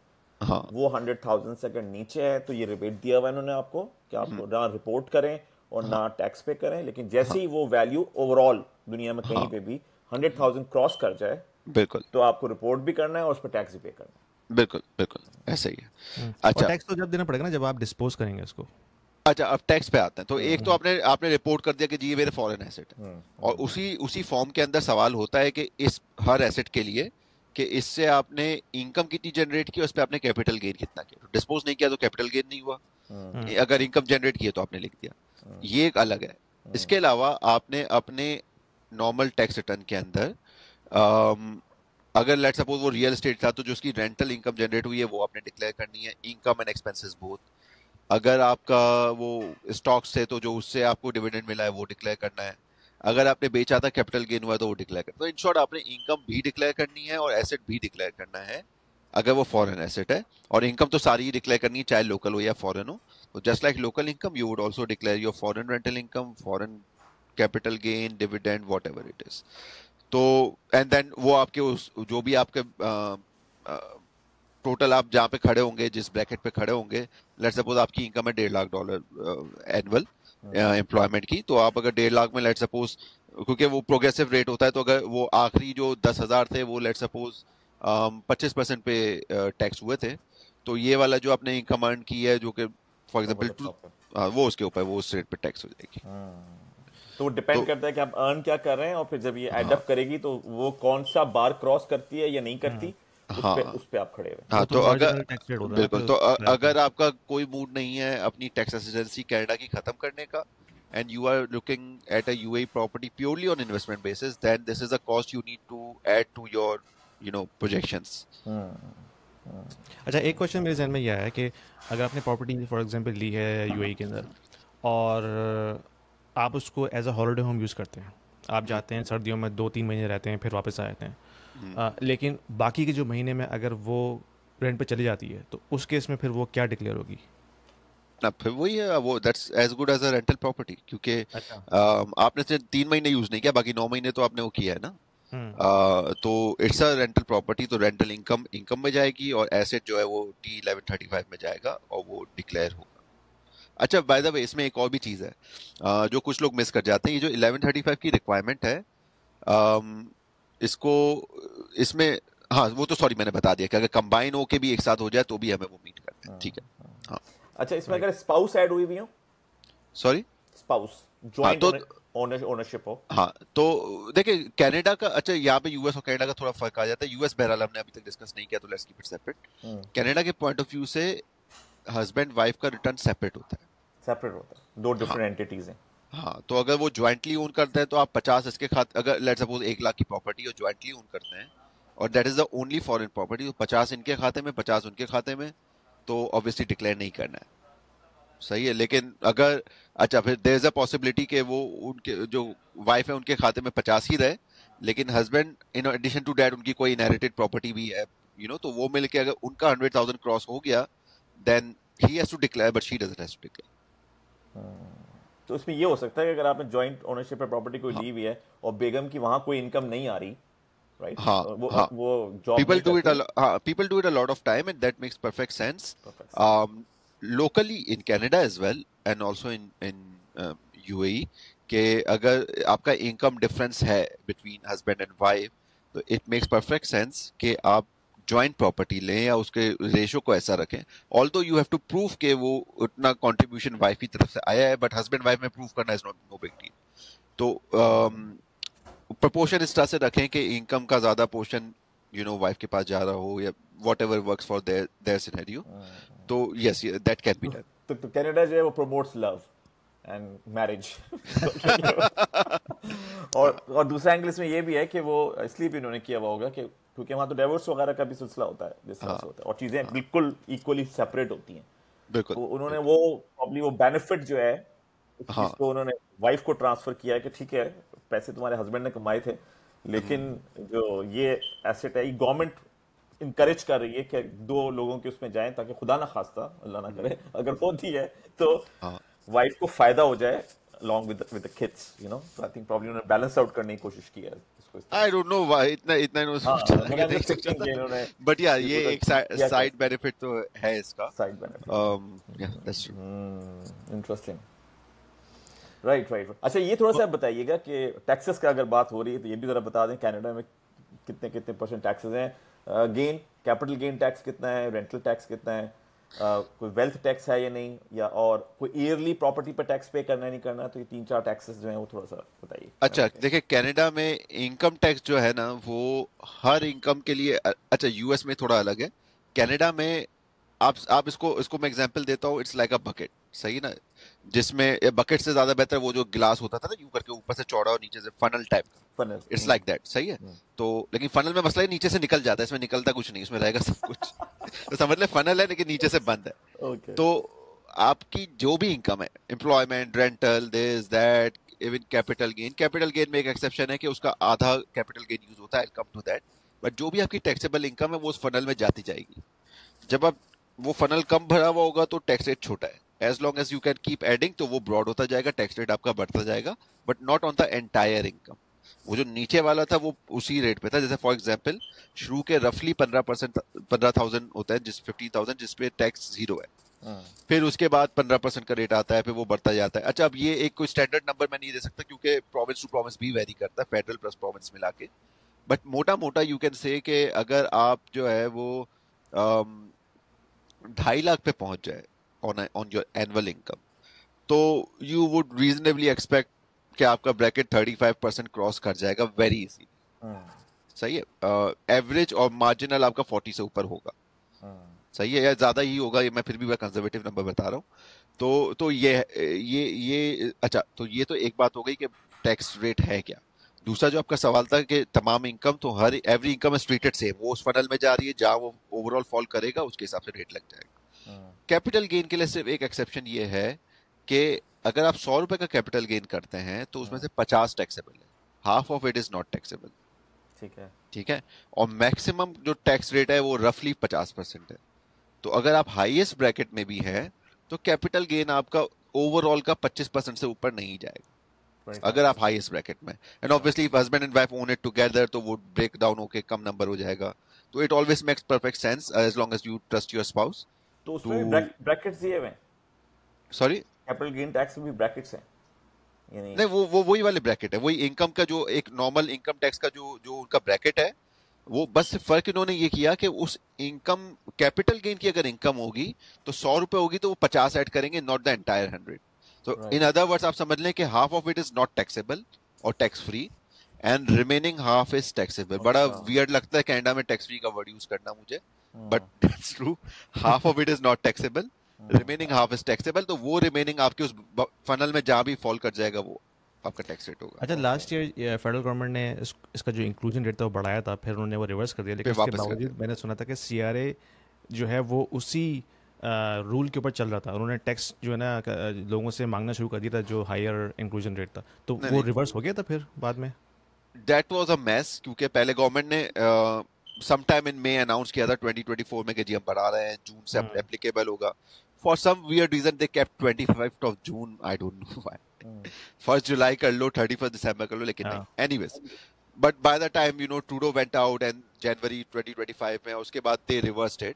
हाँ, वो 100,000 से अगर नीचे है तो ये रिबेट दिया हुआ है इन्होंने आपको कि आप ना रिपोर्ट करें और ना टैक्स पे करें, लेकिन जैसे ही वो वैल्यू ओवरऑल दुनिया में कहीं पे भी 100,000 क्रॉस कर जाए, बिल्कुल, तो आपको रिपोर्ट भी करना है और उस पर टैक्स भी पे करना है। बिल्कुल बिल्कुल ऐसे ही है। और अच्छा, टैक्स तो जब देना पड़ेगा ना जब आप डिस्पोज करेंगे इसको। अच्छा, अब टैक्स पे आते हैं। तो एक तो आपने रिपोर्ट कर दिया कि जी ये मेरे फॉरेन एसेट है, और उसी फॉर्म के अंदर सवाल होता है कि इस हर एसेट के लिए कि इससे आपने इनकम कितनी जनरेट की और उस पर आपने कैपिटल गेन कितना किया। तो डिस्पोज नहीं किया तो कैपिटल गेन नहीं हुआ, अगर इनकम जनरेट की है तो आपने लिख दिया, ये एक अलग है। इसके अलावा आपने अपने नॉर्मल टैक्स रिटर्न के अंदर अगर लेट सपोज वो रियल एस्टेट था तो जो उसकी रेंटल इनकम जनरेट हुई है वो आपने डिक्लेयर करनी है, इनकम एंड एक्सपेंसेस बोथ। अगर आपका वो स्टॉक्स थे तो जो उससे आपको डिविडेंड मिला है वो डिक्लेयर करना है। अगर आपने बेचा था कैपिटल गेन हुआ तो वो डिक्लेयर करना है। तो इन शॉर्ट आपने इनकम भी डिक्लेयर करनी है और एसेट भी डिक्लेयर करना है अगर वो फॉरेन एसेट है, और इनकम तो सारी ही डिक्लेयर करनी है चाहे लोकल हो या फॉरेन हो। तो just like local income you would also declare your foreign rental income, foreign capital gain, dividend, whatever it is. तो एंड देन वो आपके उस जो भी आपके टोटल आप जहाँ पे खड़े होंगे, जिस ब्रैकेट पे खड़े होंगे, लेट्स सपोज आपकी इनकम है $1.5 लाख एनुअल एम्प्लॉयमेंट की, तो आप अगर 1.5 लाख में लेट्स सपोज क्योंकि वो प्रोग्रेसिव रेट होता है, तो अगर वो आखिरी जो 10,000 थे वो लेट सपोज 25% पे टैक्स हुए थे, तो ये वाला जो आपने इनकम अर्न की है जो कि फॉर वो एग्जांपल तो top है। वो उसके ऊपर, वो उस रेट पे टैक्स हो जाएगी। तो वो डिपेंड तो करता है कि आप अर्न क्या कर रहे हैं, और फिर जब ये हाँ एडअप करेगी तो वो कौन सा बार क्रॉस करती है या नहीं करती, हाँ उस पे आप खड़े हुए। हाँ, वो तो तो अगर मार्जिनल टैक्स रेट होता है ना बिल्कुल, फिर तो उस employer का। अगर आपका कोई मूड नहीं है अपनी टैक्स रेसिडेंसी कनाडा की खत्म करने का, and you are looking at a UAE property purely on investment basis, then this is a cost you need to add to your, projections. अच्छा, एक क्वेश्चन मेरे जहन में यह है कि अगर आपने प्रॉपर्टी फॉर एग्जांपल ली है यूएई के अंदर, और आप उसको as a holiday home use करते हैं, आप हम्म, जाते हैं सर्दियों में 2-3 महीने रहते हैं फिर वापस आ जाते हैं, हम्म। लेकिन बाकी के जो महीने में अगर वो रेंट पे चली जाती है तो उस केस में फिर वो क्या डिक्लेयर होगी? ना फिर वही है, वो that's as good as a rental property, क्योंकि अच्छा। आपने सिर्फ 3 महीने यूज नहीं किया, बाकी 9 महीने तो आपने वो किया है ना। हम्म। तो इट्स अ रेंटल प्रॉपर्टी, तो रेंटल इनकम इनकम में जाएगी, और एसेट जो है वो T1135 में जाएगा और वो डिक्लेयर होगा। अच्छा, बाय द वे इसमें एक और भी चीज है जो कुछ लोग मिस कर जाते हैं, ये जो 1135 की रिक्वायरमेंट है, अम, इसको इसमें, हाँ वो तो सॉरी मैंने बता दिया कि अगर कंबाइन होके भी एक साथ हो जाए तो भी हमें वो मीट करना है, ठीक है। हाँ, अच्छा, इसमें राइट। अगर स्पाउस ऐड हुई भी हो, सॉरी। स्पाउस हाँ जॉइंट तो ओनरशिप हो। हाँ तो देखिए कनाडा का, अच्छा यहाँ पे यूएस और कनाडा का थोड़ा फर्क आ जाता है। यूएस बहरहाल हमने अभी तक डिस्कस नहीं किया, तो let's keep it separate. Canada के पॉइंट ऑफ व्यू से हस्बैंड वाइफ का रिटर्न सेपरेट होता है। सेपरेट होता है, दो हाँ डिफरेंट एंटिटीज हैं। हाँ, तो अगर वो ज्वाइंटली ओन करते हैं तो आप 50 इसके खाते, अगर लेट्स सपोज 1 लाख की प्रॉपर्टी और ज्वाइंटली ओन करते हैं और that is the only foreign property, तो 50 इनके खाते में 50 उनके खाते में, तो ऑब्वियसली डिक्लेयर नहीं करना है, सही है। लेकिन अगर, अच्छा फिर देयर इज अ पॉसिबिलिटी कि वो उनके जो वाइफ है उनके खाते में 50 ही रहे, लेकिन husband in addition to that उनकी कोई इनहेरिटेड प्रॉपर्टी भी है, तो वो मिलके अगर उनका 100,000 क्रॉस हो गया, then he has to declare but she doesn't have to declare. तो इसमें ये हो सकता है कि अगर आपने जॉइंट ओनरशिप पे प्रॉपर्टी कोई हाँ ली हुई है और बेगम की वहां कोई इनकम नहीं आ रही, राइट, हाँ हाँ, वो जॉब people नहीं do it करती। people do it a lot of time, and that makes perfect sense. Perfect sense. Locally in Canada as well, and also in UAE, कि अगर आपका इनकम डिफरेंस है बिटवीन हस्बैंड एंड वाइफ, तो it makes perfect sense कि आप joint property लें या उसके रेशो को ऐसा रखें। Although you have to prove कि वो उतना कंट्रीब्यूशन वाइफ की तरफ से आया है, बट हस्बैंड वाइफ में प्रूव करना is not know big deal. तो प्रपोर्शन इस तरह से रखें कि इनकम का ज्यादा पोर्शन वाइफ के पास जा रहा हो, या whatever works for their scenario, तो yes that can be done. तो कनाडा जो है वो प्रमोट्स लव एंड मैरिज। और दूसरा एंगल इसमें ये भी है कि वो इसलिए भी उन्होंने किया हुआ होगा कि क्योंकि वहाँ तो डिवोर्स वगैरह का भी सिलसिला होता है, जिस तरह से होता है, और चीज़ें बिल्कुल इक्वली सेपरेट होती हैं। बिल्कुल तो उन्होंने बिल्कुल। वो प्रॉब्ली वो बेनिफिट जो है उस चीज़ हाँ को उन्होंने वाइफ को ट्रांसफर किया है कि ठीक है, पैसे तुम्हारे हस्बैंड ने कमाए थे, लेकिन जो ये एसेट है, ये गवर्नमेंट इनकरेज कर रही है कि दो लोगों के उसमें जाएं, ताकि खुदा ना खास्ता, अल्लाह ना करे, अगर होती है तो हाँ, वाइफ को फायदा हो जाए along with the kids, so I think probably उन्होंने बैलेंस आउट करने की कोशिश की है इसको इस तरह आई से। डोंट नो व्हाई इतना इतना इन्होंने हाँ, सोचा था but कि I'm नहीं just सोचा thinking कि इन्होंने था, बट या ये ये पूरा एक किया साइड बेनिफिट तो है इसका। Side benefit. Yeah that's true. Interesting. Right right. अच्छा, ये थोड़ा सा आप बताइएगा कि टैक्सेस का अगर बात हो रही है तो ये भी जरा बता दें, कनाडा में कितने कितने परसेंट टैक्सेस हैं, गेन कैपिटल गेन टैक्स कितना है, रेंटल टैक्स कितना है, कोई वेल्थ टैक्स है या नहीं, या और कोई ईयरली प्रॉपर्टी पर टैक्स पे करना है नहीं करना, तो ये 3-4 टैक्सेस जो हैं वो थोड़ा सा बताइए। अच्छा देखिए, कनाडा में इनकम टैक्स जो है ना वो हर इनकम के लिए, अच्छा यूएस में थोड़ा अलग है। कनाडा में आप इसको इसको मैं एग्जांपल देता हूँ, इट्स लाइक अ बकेट, सही ना, जिसमें बकेट से ज्यादा बेहतर वो जो गिलास होता था ना, यूं करके ऊपर से चौड़ा और नीचे से फनल टाइप का, फनल। इट्स लाइक दैट, सही है। तो लेकिन फनल में मसला है, नीचे से निकल जाता है, इसमें निकलता कुछ नहीं, इसमें रहेगा सब कुछ। तो समझ ले फनल है लेकिन नीचे से बंद है। ओके। तो आपकी जो भी इनकम है, employment, rental, this that, even capital gain में एक एक्सेप्शन है कि उसका आधा कैपिटल गेन यूज होता है, कम टू दैट, बट जो भी आपकी टैक्सेबल इनकम है वो उस फनल में जाती जाएगी। जब आप वो फनल कम भरा हुआ होगा तो टैक्स रेट छोटा है, as long as you can keep adding तो वो ब्रॉड होता जाएगा, टैक्स रेट आपका बढ़ता जाएगा, but not on the entire income. वो जो नीचे वाला था वो उसी रेट पे था। जैसे फॉर एग्जांपल शुरू के रफली 15% 15,000 होता है, जिस 15,000 जिसपे टैक्स जीरो है, फिर उसके बाद 15% का रेट आता है, फिर वो बढ़ता जाता है। अच्छा, अब ये एक कोई स्टैंडर्ड नंबर मैं नहीं दे सकता क्योंकि प्रोविंस टू प्रोविंस भी वेरी करता है, फेडरल प्लस प्रोविंस मिला के। बट मोटा मोटा यू कैन से कि अगर आप जो है वो 2.5 लाख पे पहुंच जाए ऑन योर एनुअल इनकम, तो यू वुड रीजनेबली एक्सपेक्ट कि आपका ब्रैकेट 35% क्रॉस कर जाएगा वेरी इजी। सही है। एवरेज और मार्जिनल आपका 40 से ऊपर होगा। सही है, या ज्यादा ही होगा, ये मैं फिर भी मैं कंजर्वेटिव नंबर बता रहा हूँ। तो ये अच्छा, तो ये तो एक बात हो गई कि टैक्स रेट है क्या। दूसरा जो आपका सवाल था कि तमाम इनकम, तो हर every income is treated same, वो उस फनल में जा रही है जहां वो ओवरऑल फॉल करेगा उसके हिसाब से रेट लग जाएगा। कैपिटल गेन के लिए सिर्फ एक एक्सेप्शन ये है कि अगर आप 100 रुपए का कैपिटल गेन करते हैं तो उसमें से 50 टैक्सेबल है, half of it is not taxable. ठीक है। और मैक्सिमम जो टैक्स रेट है वो रफली 50% है। तो अगर आप हाईएस्ट ब्रैकेट में भी है तो कैपिटल गेन आपका ओवरऑल का 25% से ऊपर नहीं जाएगा अगर आप हाईएस्ट ब्रैकेट में। And obviously if husband and wife own it together तो वो ब्रेक डाउन होके कम नंबर हो जाएगा। तो it always makes perfect sense as long as you trust your spouse. तो उसमें ब्रैकेट्स दिए हुए हैं? सॉरी, कैपिटल गेन टैक्स में भी ब्रैकेट्स हैं? यानी नहीं, वो वही वाले ब्रैकेट है, वही इनकम का जो एक नॉर्मल इनकम टैक्स का जो उनका ब्रैकेट है, वो बस फर्क इन्होंने ये किया कि उस इनकम, कैपिटल गेन की अगर इनकम होगी तो 100 रुपए होगी तो वो 50 ऐड करेंगे, नॉट द एंटायर 100। तो इन अदर वर्ड्स आप समझ लें कि half of it is not taxable और tax free and remaining half is taxable. बड़ा वियर्ड लगता है कनाडा में टैक्स फ्री का वर्ड यूज करना मुझे, but that's true. Half of it is not taxable, remaining half is taxable. तो वो रिमेनिंग आपके उस फनल में जहां भी फॉल कर जाएगा वो आपका टैक्स रेट होगा। अच्छा, लास्ट ईयर फेडरल गवर्नमेंट ने इसका जो इंक्लूजन रेट था वो बढ़ाया था, फिर उन्होंने वो रिवर्स कर दिया, लेकिन उसके बावजूद मैंने सुना था कि सीआरए जो है वो उसी रूल के ऊपर चल रहा था। उन्होंने टैक्स जो है ना लोगों से मांगना शुरू कर दिया था जो हायर इंक्लूजन रेट था, तो वो रिवर्स हो गया था फिर बाद में। दैट वाज अ मेस, क्योंकि पहले गवर्नमेंट ने some time in May announce किया था 2024 में कि जी हम बढ़ा रहे हैं, जून से एप्लीकेबल होगा। For some weird reason they kept 25th of June, I don't know why. 1st जुलाई कर लो, 31st दिसंबर कर लो, लेकिन नहीं। Anyways, but by the time Trudeau went out and जनवरी 2025 में उसके बाद दे रिवर्स्ड इट।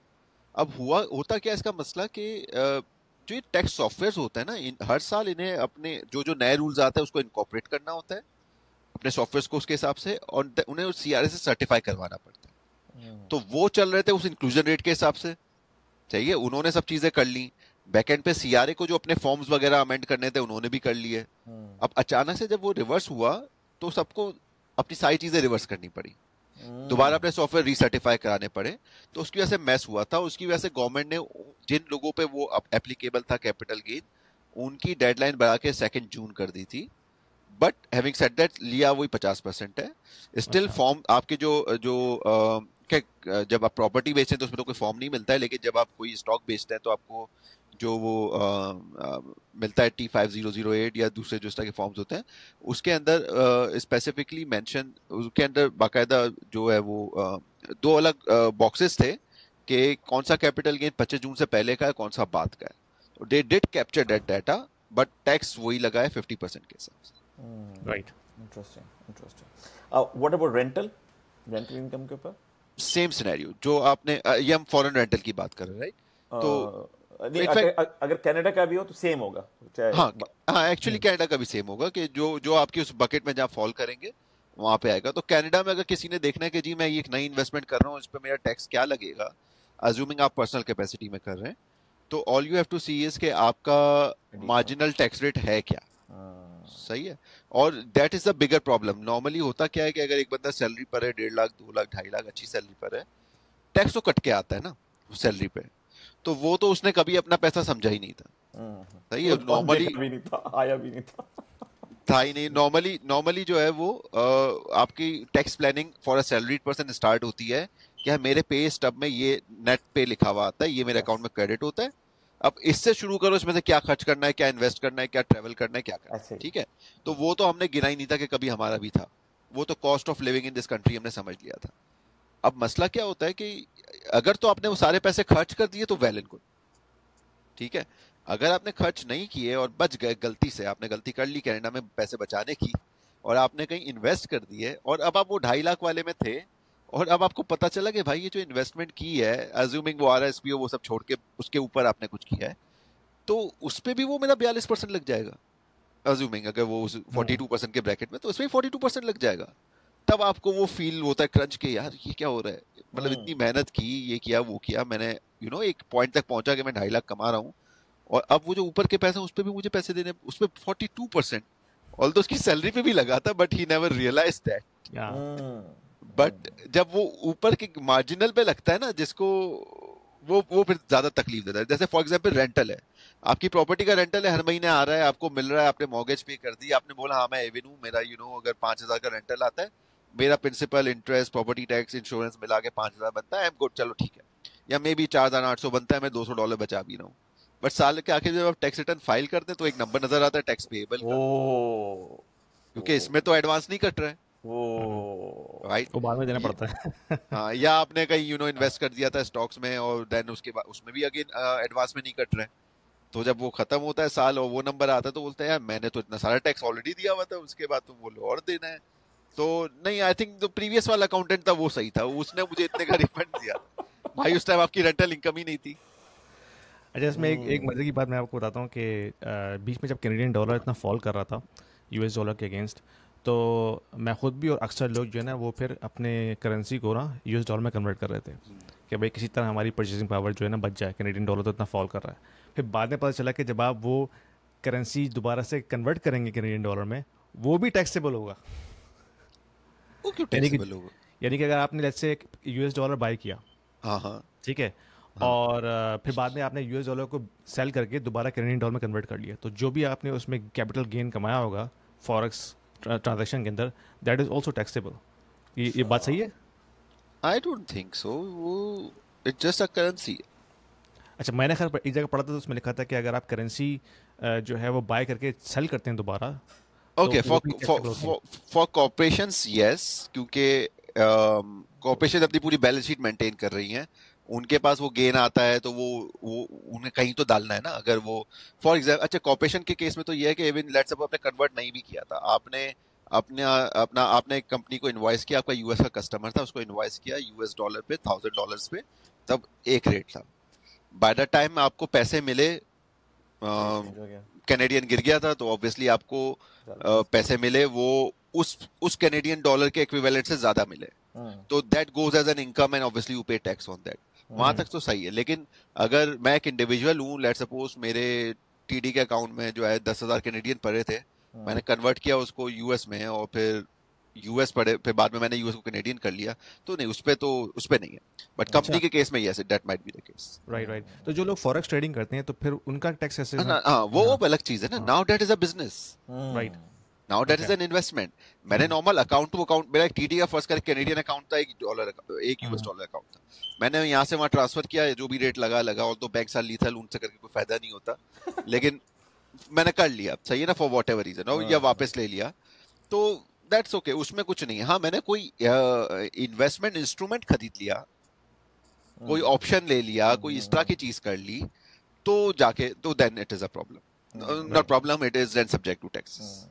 अब होता क्या इसका मसला कि जो ये टैक्स सॉफ्टवेयर होते हैं ना, हर साल इन्हें अपने जो नए रूल्स आते हैं उसको इनकॉर्पोरेट करना होता है अपने सॉफ्टवेयर को उसके हिसाब से, और उन्हें सीआरए से सर्टिफाई करवाना पड़ता है। तो वो चल रहे थे उस इंक्लूजन रेट के हिसाब से। चाहिए, उन्होंने सब चीजें कर ली, बैकएंड पे सीआरए को जो अपने फॉर्म्स वगैरह अमेंड करने थे उन्होंने भी कर लिए। अब अचानक से जब वो रिवर्स हुआ तो सबको अपनी सारी चीजें रिवर्स करनी पड़ी, दोबारा अपने सॉफ्टवेयर रीसर्टिफाई कराने पड़े। तो उसकी वजह से मैस हुआ था। उसकी वजह से गवर्नमेंट ने जिन लोगों पे वो एप्लीकेबल था कैपिटल गेन, उनकी डेडलाइन बढ़ा के 2 जून कर दी थी। बट हैविंग सेड दैट, लिया वही 50% है स्टिल। फॉर्म आपके जब आप प्रॉपर्टी बेचते हैं तो उसमें तो कोई फॉर्म नहीं मिलता है, लेकिन जब आप कोई स्टॉक बेचते हैं तो आपको जो वो मिलता है T5008 या दूसरे जो इस तरह के फॉर्म्स होते हैं, उसके अंदर स्पेसिफिकली मेंशन, उसके अंदर बाकायदा जो है वो 2 अलग बॉक्सेस थे कि कौन सा कैपिटल गेन 25 जून से पहले का है, कौन सा बाद का है। They did capture that data, but tax वही लगा है 50% के हिसाब से। Right, interesting. What about rental income के ऊपर? सेम सिनेरियो जो आपने, ये हम फॉरेन रेंटल की बात कर रहे हैं, राइट? तो अगर कनाडा का भी हो तो सेम होगा? हाँ, एक्चुअली कनाडा का भी सेम होगा कि जो आपकी उस बकेट में जहाँ फॉल करेंगे वहां पे आएगा। तो कनाडा में अगर किसी ने देखना है कि जी मैं ये एक नई इन्वेस्टमेंट कर रहा हूँ, इस पर मेरा टैक्स क्या लगेगा, अज्यूमिंग आप पर्सनल कैपेसिटी में कर रहे हैं, तो all you have to see is कि आपका मार्जिनल टैक्स रेट है क्या। सही है। और that is the bigger problem. Normally होता क्या है कि अगर एक बंदा सैलरी पर है 1.5 लाख 2 लाख 2.5 लाख अच्छी सैलरी पर है, टैक्स तो कट के आता है ना सैलरी पे, तो वो तो उसने कभी अपना पैसा समझा ही नहीं था। सही है। नॉर्मली आया भी नहीं था ही नहीं। नॉर्मली जो है वो आपकी tax planning for a salaried person start होती है कि मेरे पे स्टब में ये नेट पे लिखा हुआ आता है, ये मेरे अकाउंट में क्रेडिट होता है, अब इससे शुरू करो, इसमें से क्या खर्च करना है, क्या इन्वेस्ट करना है, क्या ट्रेवल करना है, क्या करना है। ठीक है। तो वो तो हमने गिना ही नहीं था कि कभी हमारा भी था, वो तो cost of living in this country हमने समझ लिया था। अब मसला क्या होता है कि अगर तो आपने वो सारे पैसे खर्च कर दिए तो वेल एंड गुड, ठीक है। अगर आपने खर्च नहीं किए और बच गए, गलती से आपने गलती कर ली कनाडा में पैसे बचाने की, और आपने कहीं इन्वेस्ट कर दिए, और अब आप वो 2.5 लाख वाले में थे और अब आपको पता चला कि भाई ये जो इन्वेस्टमेंट की है, अज्यूमिंग वो आरएसपीओ वो सब छोड़ के उसके ऊपर आपने कुछ किया है, तो उस पे भी वो मेरा 42% लग जाएगा, अज्यूमिंग अगर वो उस 42% के ब्रैकेट में, तो उसमें 42% लग जाएगा। तब आपको वो फील होता है क्रंच के, यार ये क्या हो रहा है, मतलब इतनी मेहनत की, ये किया वो किया मैंने, एक पॉइंट तक पहुंचा कि मैं 2.5 लाख कमा रहा हूँ, और अब वो जो ऊपर के पैसे उस पर भी मुझे पैसे देने, उस पर 42%, ऑल्दो उसकी सैलरी पे भी लगा था, but he never realize that. But जब वो ऊपर के मार्जिनल पे लगता है ना, जिसको वो फिर ज्यादा तकलीफ देता है। जैसे फॉर एग्जांपल रेंटल है, आपकी प्रॉपर्टी का रेंटल है, हर महीने आ रहा है, आपको मिल रहा है, आपने मॉर्गेज पे कर दी, आपने बोला हाँ मैं एविन हूँ, मेरा अगर 5,000 का रेंटल आता है, मेरा principal interest property tax insurance मिला के 5,000 बनता है, आई एम गुड, चलो ठीक है, या मे बी 4,800 बनता है, मैं $200 बचा भी रहा हूँ। बट साल के आखिर जब आप टैक्स रिटर्न फाइल करते हैं तो एक नंबर नजर आता है टैक्स पेएबल का, क्योंकि इसमें तो एडवांस नहीं कट रहा है, राइट, वो बाद में देना पड़ता है। हाँ, या आपने कहीं इन्वेस्ट कर दिया था स्टॉक्स में, और देन उसके बाद उसमें भी अगेन एडवांस में नहीं कट रहे हैं, तो जब वो खत्म होता है साल और वो नंबर आता है तो बोलते हैं यार मैंने तो इतना सारा टैक्स ऑलरेडी दिया हुआ था, उसके बाद तुम बोलो और देना है। तो नहीं, आई थिंक जो प्रीवियस वाला अकाउंटेंट था वो सही था, उसने मुझे इतने का रिफंड दिया था। भाई उस टाइम आपकी रेंटल इनकम ही नहीं थी। अच्छा, इसमें एक मजे की बात मैं आपको बताता हूँ कि बीच में जब कैनेडियन डॉलर इतना फॉल कर रहा था यूएस डॉलर के अगेंस्ट, तो मैं खुद भी और अक्सर लोग जो है ना वो फिर अपने करेंसी को ना यूएस डॉलर में कन्वर्ट कर रहे थे कि भाई किसी तरह हमारी परचेसिंग पावर जो है ना बच जाए, कैनेडियन डॉलर तो इतना फॉल कर रहा है। फिर बाद में पता चला कि जब आप वो करेंसी दोबारा से कन्वर्ट करेंगे कैनेडियन डॉलर में, वो भी टैक्सेबल होगा। वो क्यों यानी कि टैक्सेबल होगा? यानी कि अगर आपने let's say US dollar bye किया, हाँ हाँ ठीक है, हाँ और फिर बाद में आपने यूएस डॉलर को सेल करके दोबारा कैनेडियन डॉलर में कन्वर्ट कर लिया, तो जो भी आपने उसमें कैपिटल गेन कमाया होगा फॉरेक्स ट्रांजैक्शन के अंदर, दैट इज ऑल्सो टैक्सेबल। ये बात सही है? आई डोंट थिंक सो, वो इट्स जस्ट अ करेंसी। अच्छा, मैंने खैर एक जगह पढ़ा था तो उसमें लिखा था कि अगर आप करेंसी जो है वो बाय करके सेल करते हैं दोबारा, तो ओके, वो भी टैक्सेबल होती है। फॉर कॉर्पोरेशंस यस, क्योंकि कॉर्पोरेशन अपनी पूरी बैलेंस शीट मेंटेन कर रही हैं, उनके पास वो गेन आता है तो वो उन्हें कहीं तो डालना है ना। अगर वो फॉर एग्जाम्पल, अच्छा कॉर्पोरेशन के केस में तो ये है कि इवन लेट्स सपोज आपने कन्वर्ट नहीं भी किया था, आपने आपने एक कंपनी को इनवॉइस किया, आपका यूएस का कस्टमर था, उसको इनवॉइस किया यूएस डॉलर पे $1,000 पे, तब एक रेट था, बाय द टाइम आपको पैसे मिले कैनेडियन गिर गया था, तो ऑब्वियसली आपको पैसे मिले वो उस कैनेडियन डॉलर के इक्विवेलेंट से ज्यादा मिले, तो that goes as an income and obviously you pay tax on that. वहां तक तो सही है, लेकिन अगर मैं एक इंडिविजुअल हूँ, लेट्स सपोज मेरे टीडी के अकाउंट में जो है 10,000 कैनेडियन पड़े थे, मैंने कन्वर्ट किया उसको यूएस में, और फिर यूएस पड़े, फिर बाद में मैंने यूएस को कैनेडियन कर लिया, तो नहीं, उस पे नहीं है, बट कंपनी के केस में yes, that might be the case. Right right. तो जो लोग फॉरेक्स ट्रेडिंग करते हैं तो फिर उनका टैक्स कैसे? हाँ, वो अलग चीज है ना, now that is a business, right, now that is an investment. मैंने नॉर्मल अकाउंट टू अकाउंट, मेरा एक टीडी का फर्स्ट कर कैनेडियन अकाउंट था, एक यूएस डॉलर अकाउंट था, मैंने यहाँ से वहां ट्रांसफर किया, जो भी रेट लगा, और तो बैंक साल ली था, उनसे करके कोई फायदा नहीं होता, लेकिन मैंने कर लिया, सही है ना, फॉर वॉट एवर रीजन, या वापस ले लिया, तो दैट्स ओके, उसमें कुछ नहीं है। हाँ, मैंने कोई इन्वेस्टमेंट इंस्ट्रूमेंट खरीद लिया, कोई ऑप्शन ले लिया, कोई इस तरह की चीज कर ली, तो जाके तो then it is a problem, not problem, it is then subject to taxes.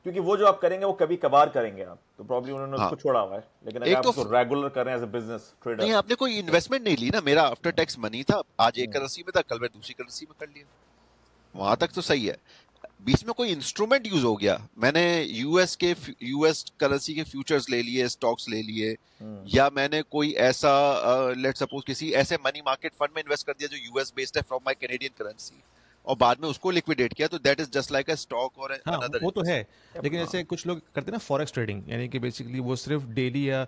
क्योंकि वो जो आप करेंगे वो कभी कभार करेंगे आप, तो प्रॉब्लम उन्होंने उसको छोड़ा हुआ है, लेकिन अगर आप उसको रेगुलर कर रहे हैं एज अ बिजनेस ट्रेडर, नहीं, आपने कोई इन्वेस्टमेंट नहीं ली ना, मेरा आफ्टर टैक्स मनी था, आज एक करेंसी में था, कल मैं दूसरी करेंसी में कर लिया, वहां तक तो सही है। बीच में कोई इंस्ट्रूमेंट यूज हो गया, मैंने यूएस करेंसी के फ्यूचर्स ले लिए, स्टॉक्स ले लिए, या मैंने कोई ऐसा लेट्स सपोज किसी ऐसे मनी मार्केट फंड में इन्वेस्ट कर दिया जो यूएस बेस्ड है फ्रॉम माय कैनेडियन करेंसी, और बाद में उसको लिक्विडेट किया, तो that is just like a stock और अनदर। वो तो है, लेकिन ऐसे कुछ लोग करते हैं ना फॉरेक्स ट्रेडिंग, यानी कि बेसिकली वो सिर्फ डेली या